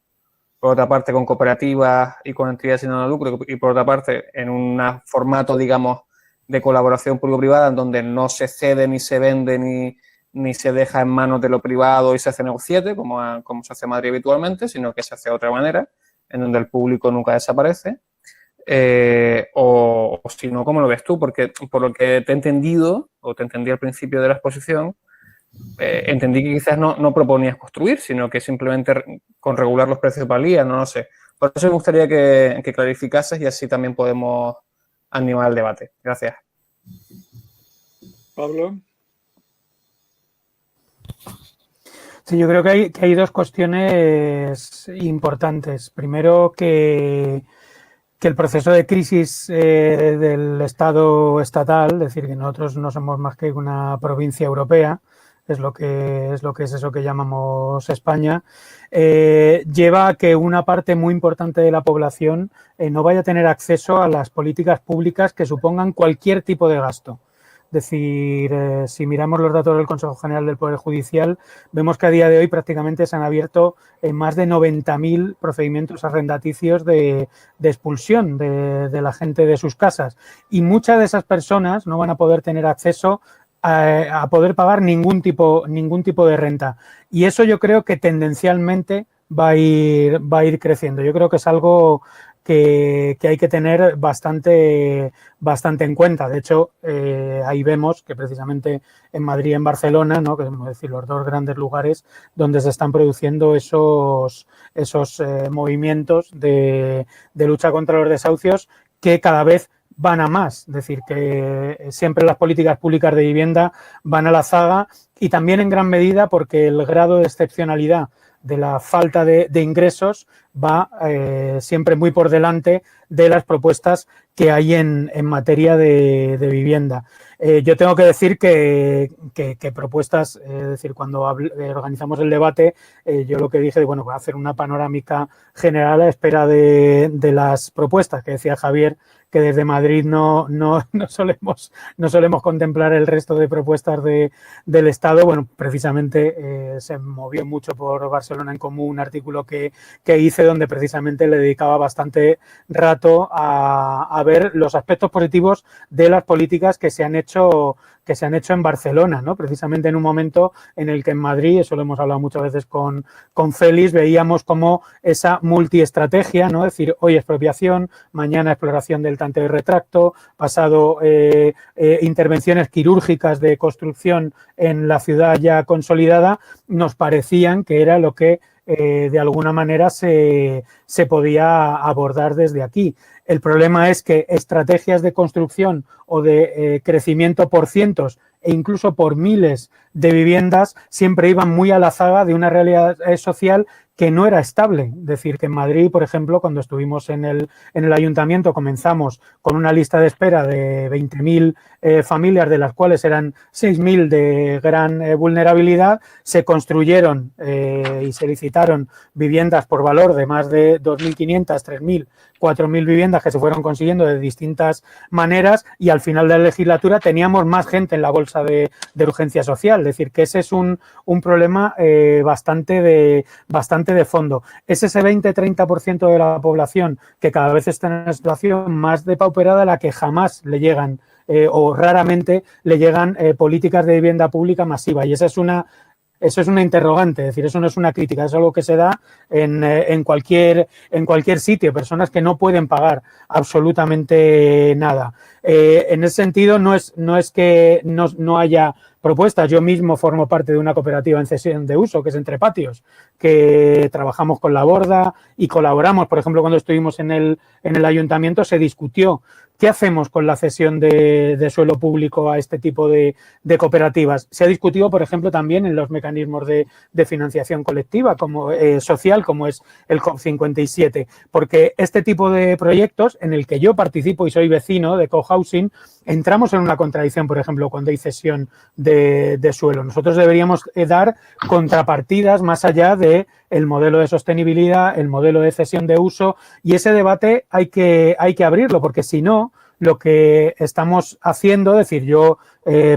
por otra parte, con cooperativas y con entidades sin ánimo de lucro, y por otra parte, en un formato, digamos, de colaboración público-privada, en donde no se cede, ni se vende, ni se deja en manos de lo privado y se hace negociete, como se hace en Madrid habitualmente, sino que se hace de otra manera, en donde el público nunca desaparece. O si no, ¿cómo lo ves tú? Porque por lo que te he entendido, o te entendí al principio de la exposición, entendí que quizás no proponías construir, sino que simplemente con regular los precios valía, no lo sé. Por eso me gustaría que clarificases y así también podemos animar el debate. Gracias. Pablo. Sí, yo creo que hay dos cuestiones importantes. Primero, que el proceso de crisis del Estado estatal, es decir, que nosotros no somos más que una provincia europea, es lo que es eso que llamamos España, lleva a que una parte muy importante de la población no vaya a tener acceso a las políticas públicas que supongan cualquier tipo de gasto. Es decir, si miramos los datos del Consejo General del Poder Judicial, vemos que a día de hoy prácticamente se han abierto más de 90.000 procedimientos arrendaticios de expulsión de la gente de sus casas. Y muchas de esas personas no van a poder tener acceso a poder pagar ningún tipo de renta. Y eso yo creo que tendencialmente va a ir creciendo. Yo creo que es algo que hay que tener bastante en cuenta. De hecho, ahí vemos que precisamente en Madrid y en Barcelona, ¿no?, que es decir, los dos grandes lugares donde se están produciendo esos movimientos de lucha contra los desahucios, que cada vez van a más. Es decir, que siempre las políticas públicas de vivienda van a la zaga, y también en gran medida porque el grado de excepcionalidad de la falta de ingresos va siempre muy por delante de las propuestas que hay en materia de vivienda. Yo tengo que decir que propuestas, es decir, cuando organizamos el debate, yo lo que dije, bueno, voy a hacer una panorámica general a espera de las propuestas, que decía Javier, que desde Madrid no solemos contemplar el resto de propuestas del Estado. Bueno, precisamente se movió mucho por Barcelona en Comú un artículo que hice, donde precisamente le dedicaba bastante rato a ver los aspectos positivos de las políticas que se han hecho en Barcelona, ¿no? Precisamente en un momento en el que en Madrid, eso lo hemos hablado muchas veces con Félix, veíamos como esa multiestrategia, ¿no? Es decir, hoy expropiación, mañana exploración del tanteo y retracto, pasado intervenciones quirúrgicas de construcción en la ciudad ya consolidada, nos parecían que era lo que de alguna manera se podía abordar desde aquí. El problema es que estrategias de construcción o de crecimiento por cientos e incluso por miles de viviendas siempre iban muy a la zaga de una realidad social que no era estable. Es decir, que en Madrid, por ejemplo, cuando estuvimos en el ayuntamiento, comenzamos con una lista de espera de 20.000 familias, de las cuales eran 6.000 de gran vulnerabilidad. Se construyeron y se licitaron viviendas por valor de más de 2.500, 3.000, 4.000 viviendas que se fueron consiguiendo de distintas maneras, y al final de la legislatura teníamos más gente en la bolsa de urgencia social. Es decir, que ese es un problema bastante de fondo. Es ese 20-30% de la población que cada vez está en una situación más depauperada, a la que jamás le llegan o raramente le llegan políticas de vivienda pública masiva, y eso es una interrogante. Es decir, eso no es una crítica, es algo que se da en cualquier sitio, personas que no pueden pagar absolutamente nada. En ese sentido, no es que no haya propuestas. Yo mismo formo parte de una cooperativa en cesión de uso, que es Entre Patios, que trabajamos con la Borda y colaboramos. Por ejemplo, cuando estuvimos en el ayuntamiento, se discutió qué hacemos con la cesión de suelo público a este tipo de cooperativas. Se ha discutido, por ejemplo, también en los mecanismos de financiación colectiva como social, como es el COP57, porque este tipo de proyectos, en el que yo participo y soy vecino de cohousing, entramos en una contradicción. Por ejemplo, cuando hay cesión de suelo, nosotros deberíamos dar contrapartidas más allá de el modelo de sostenibilidad, el modelo de cesión de uso, y ese debate hay que abrirlo, porque si no, lo que estamos haciendo, es decir, yo,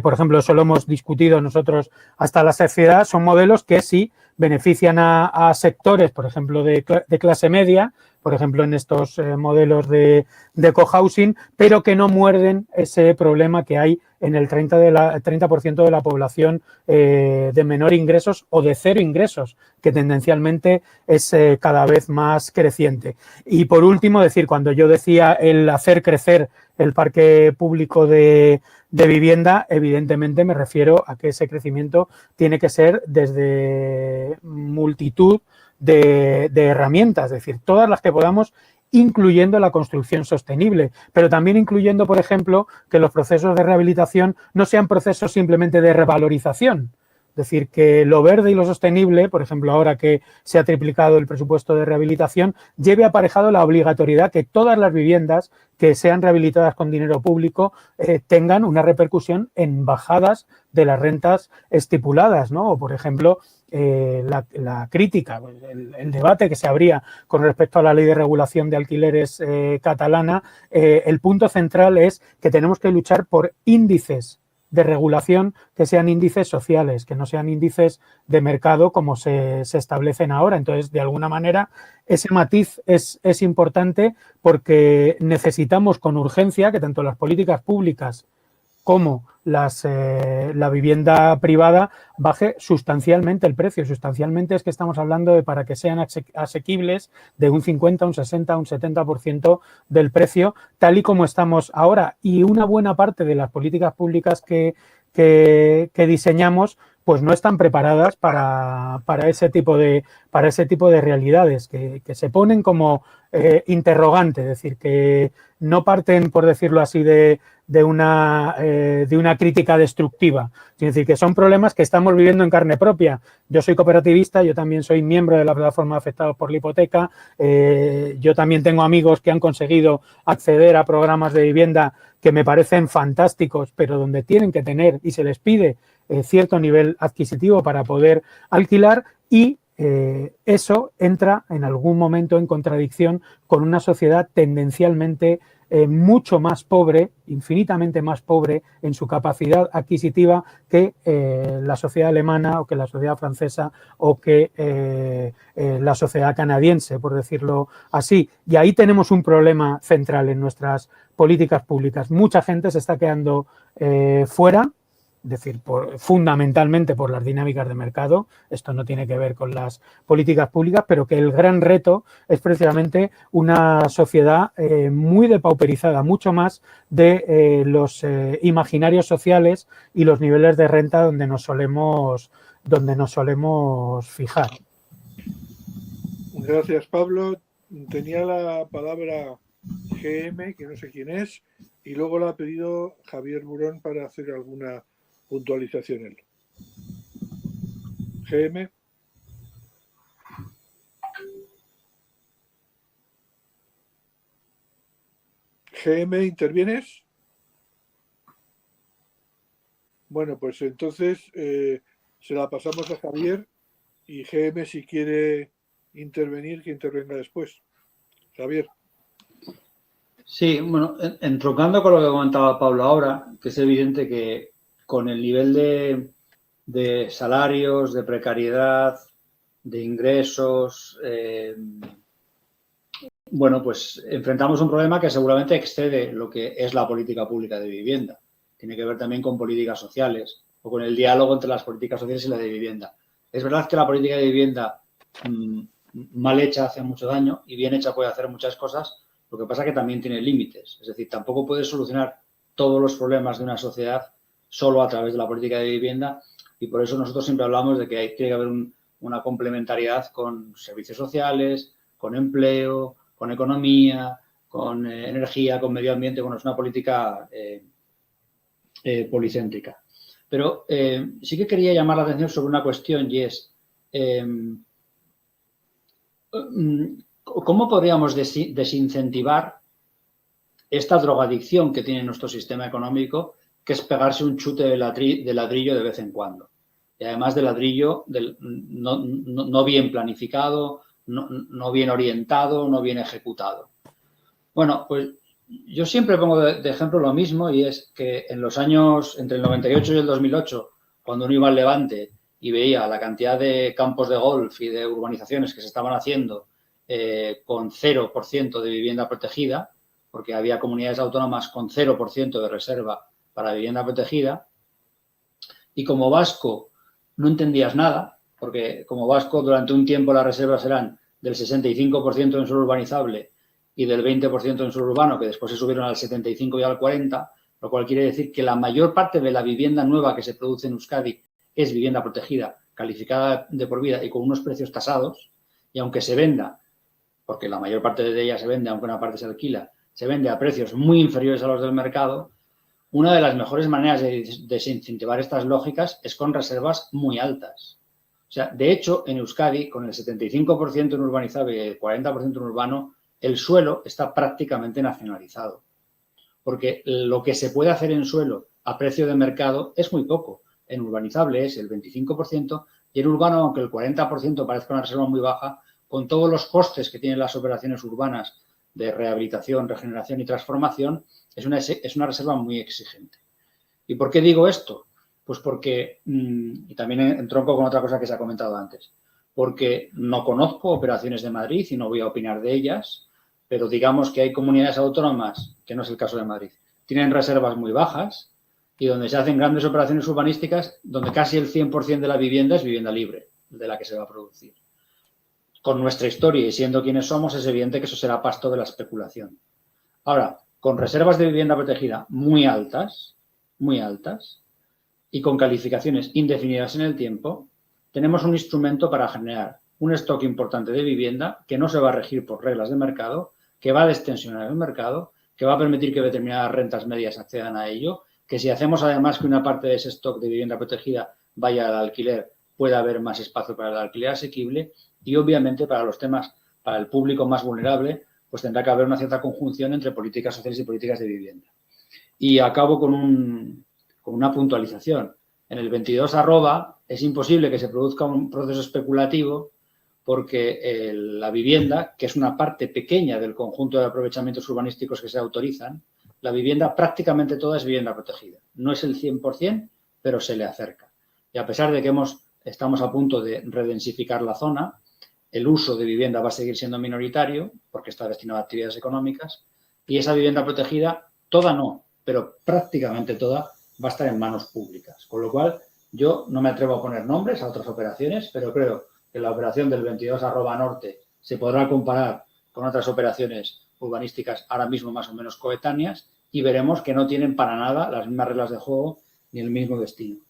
por ejemplo, eso lo hemos discutido nosotros hasta la saciedad, son modelos que sí benefician a sectores, por ejemplo, de clase media, por ejemplo, en estos modelos de cohousing, pero que no muerden ese problema que hay en el 30% de la población de menor ingresos o de cero ingresos, que tendencialmente es cada vez más creciente. Y por último, decir, cuando yo decía el hacer crecer el parque público de vivienda, evidentemente me refiero a que ese crecimiento tiene que ser desde multitud de herramientas, es decir, todas las que podamos, incluyendo la construcción sostenible, pero también incluyendo, por ejemplo, que los procesos de rehabilitación no sean procesos simplemente de revalorización. Es decir, que lo verde y lo sostenible, por ejemplo, ahora que se ha triplicado el presupuesto de rehabilitación, lleve aparejado la obligatoriedad que todas las viviendas que sean rehabilitadas con dinero público tengan una repercusión en bajadas de las rentas estipuladas, ¿no? O, por ejemplo, la crítica, el debate que se abría con respecto a la ley de regulación de alquileres catalana, el punto central es que tenemos que luchar por índices de regulación que sean índices sociales, que no sean índices de mercado como se establecen ahora. Entonces, de alguna manera, ese matiz es importante, porque necesitamos con urgencia que tanto las políticas públicas cómo la vivienda privada baje sustancialmente el precio. Sustancialmente es que estamos hablando de, para que sean asequibles, de un 50, un 60, un 70% del precio, tal y como estamos ahora. Y una buena parte de las políticas públicas que diseñamos pues no están preparadas para ese tipo de realidades que se ponen como interrogante, es decir, que no parten, por decirlo así, de una crítica destructiva, es decir, que son problemas que estamos viviendo en carne propia. Yo soy cooperativista, yo también soy miembro de la plataforma Afectados por la Hipoteca, yo también tengo amigos que han conseguido acceder a programas de vivienda que me parecen fantásticos, pero donde tienen que tener y se les pide cierto nivel adquisitivo para poder alquilar, y eso entra en algún momento en contradicción con una sociedad tendencialmente mucho más pobre, infinitamente más pobre en su capacidad adquisitiva que la sociedad alemana o que la sociedad francesa o que la sociedad canadiense, por decirlo así. Y ahí tenemos un problema central en nuestras políticas públicas. Mucha gente se está quedando fuera, es decir, fundamentalmente por las dinámicas de mercado. Esto no tiene que ver con las políticas públicas, pero que el gran reto es precisamente una sociedad muy depauperizada, mucho más de los imaginarios sociales y los niveles de renta donde nos solemos fijar. Gracias, Pablo. Tenía la palabra GM, que no sé quién es, y luego la ha pedido Javier Burón para hacer alguna puntualización él. GM. GM, ¿intervienes? Bueno, pues entonces se la pasamos a Javier, y GM, si quiere intervenir, que intervenga después. Javier. Sí, bueno, entroncando con lo que comentaba Pablo ahora, que es evidente que con el nivel de salarios, de precariedad, de ingresos, bueno, pues enfrentamos un problema que seguramente excede lo que es la política pública de vivienda. Tiene que ver también con políticas sociales o con el diálogo entre las políticas sociales y la de vivienda. Es verdad que la política de vivienda mal hecha hace mucho daño y bien hecha puede hacer muchas cosas. Lo que pasa es que también tiene límites. Es decir, tampoco puedes solucionar todos los problemas de una sociedad solo a través de la política de vivienda, y por eso nosotros siempre hablamos de que tiene que haber una complementariedad con servicios sociales, con empleo, con economía, con energía, con medio ambiente. Bueno, es una política policéntrica. Pero sí que quería llamar la atención sobre una cuestión, y es ¿cómo podríamos desincentivar esta drogadicción que tiene nuestro sistema económico, que es pegarse un chute de ladrillo de vez en cuando? Y además de ladrillo no bien planificado, no bien orientado, no bien ejecutado. Bueno, pues yo siempre pongo de ejemplo lo mismo, y es que en los años entre el 98 y el 2008, cuando uno iba al Levante y veía la cantidad de campos de golf y de urbanizaciones que se estaban haciendo con 0% de vivienda protegida, porque había comunidades autónomas con 0% de reserva para vivienda protegida, y como vasco no entendías nada, porque como vasco durante un tiempo las reservas eran del 65% en suelo urbanizable y del 20% en suelo urbano, que después se subieron al 75% y al 40%, lo cual quiere decir que la mayor parte de la vivienda nueva que se produce en Euskadi es vivienda protegida, calificada de por vida y con unos precios tasados, y aunque se venda, porque la mayor parte de ella se vende, aunque una parte se alquila, se vende a precios muy inferiores a los del mercado, una de las mejores maneras de desincentivar estas lógicas es con reservas muy altas. O sea, de hecho, en Euskadi, con el 75% en urbanizable y el 40% en urbano, el suelo está prácticamente nacionalizado. Porque lo que se puede hacer en suelo a precio de mercado es muy poco. En urbanizable es el 25% y en urbano, aunque el 40% parezca una reserva muy baja, con todos los costes que tienen las operaciones urbanas de rehabilitación, regeneración y transformación, es una reserva muy exigente. ¿Y por qué digo esto? Pues porque, y también entronco con otra cosa que se ha comentado antes, porque no conozco operaciones de Madrid y no voy a opinar de ellas, pero digamos que hay comunidades autónomas, que no es el caso de Madrid, tienen reservas muy bajas y donde se hacen grandes operaciones urbanísticas, donde casi el 100% de la vivienda es vivienda libre, de la que se va a producir. Con nuestra historia y siendo quienes somos, es evidente que eso será pasto de la especulación. Ahora, con reservas de vivienda protegida muy altas, y con calificaciones indefinidas en el tiempo, tenemos un instrumento para generar un stock importante de vivienda que no se va a regir por reglas de mercado, que va a destensionar el mercado, que va a permitir que determinadas rentas medias accedan a ello, que si hacemos además que una parte de ese stock de vivienda protegida vaya al alquiler, pueda haber más espacio para el alquiler asequible y obviamente para los temas, para el público más vulnerable, pues tendrá que haber una cierta conjunción entre políticas sociales y políticas de vivienda. Y acabo con una puntualización. En el 22@ es imposible que se produzca un proceso especulativo porque la vivienda, que es una parte pequeña del conjunto de aprovechamientos urbanísticos que se autorizan, la vivienda prácticamente toda es vivienda protegida. No es el 100%, pero se le acerca. Y a pesar de que estamos a punto de redensificar la zona, el uso de vivienda va a seguir siendo minoritario porque está destinado a actividades económicas y esa vivienda protegida, toda no, pero prácticamente toda va a estar en manos públicas. Con lo cual, yo no me atrevo a poner nombres a otras operaciones, pero creo que la operación del 22@ norte se podrá comparar con otras operaciones urbanísticas ahora mismo más o menos coetáneas y veremos que no tienen para nada las mismas reglas de juego ni el mismo destino.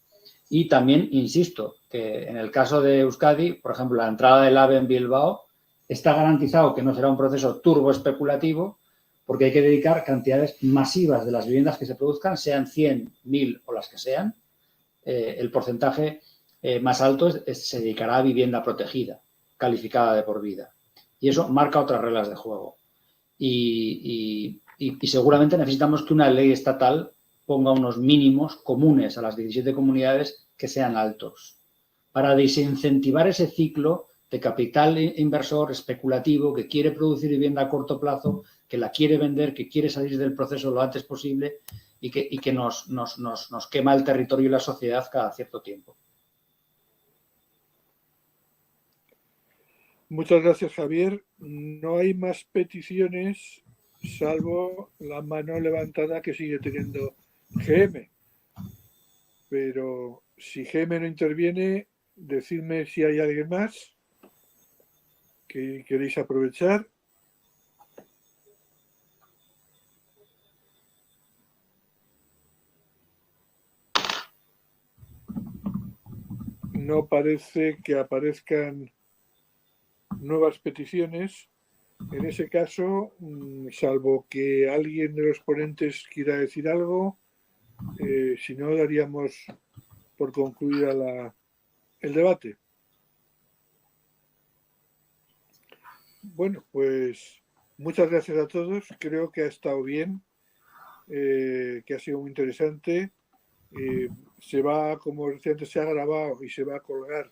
Y también, insisto, que en el caso de Euskadi, por ejemplo, la entrada del AVE en Bilbao está garantizado que no será un proceso turbo especulativo porque hay que dedicar cantidades masivas de las viviendas que se produzcan, sean 100, 1000 o las que sean. El porcentaje más alto se dedicará a vivienda protegida, calificada de por vida. Y eso marca otras reglas de juego. Y seguramente necesitamos que una ley estatal ponga unos mínimos comunes a las 17 comunidades que sean altos, para desincentivar ese ciclo de capital inversor especulativo que quiere producir vivienda a corto plazo, que la quiere vender, que quiere salir del proceso lo antes posible y que nos quema el territorio y la sociedad cada cierto tiempo. Muchas gracias, Javier. No hay más peticiones, salvo la mano levantada que sigue teniendo GM. Pero si GM no interviene, decidme si hay alguien más que queréis aprovechar. No parece que aparezcan nuevas peticiones. En ese caso, salvo que alguien de los ponentes quiera decir algo, si no, daríamos por concluida el debate. Bueno, pues muchas gracias a todos. Creo que ha estado bien, que ha sido muy interesante. Se va, como decía antes, se ha grabado y se va a colgar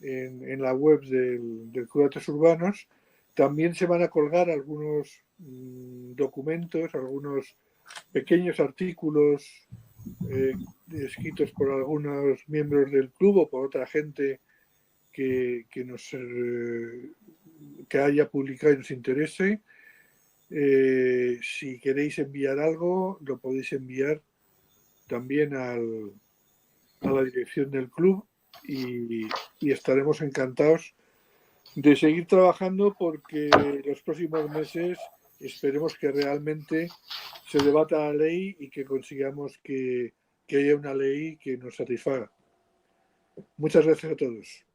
en la web del Club de Datos Urbanos. También se van a colgar algunos documentos, algunos pequeños artículos escritos por algunos miembros del club o por otra gente que haya publicado y nos interese. Si queréis enviar algo, lo podéis enviar también a la dirección del club y estaremos encantados de seguir trabajando porque los próximos meses esperemos que realmente se debata la ley y que consigamos que haya una ley que nos satisfaga. Muchas gracias a todos.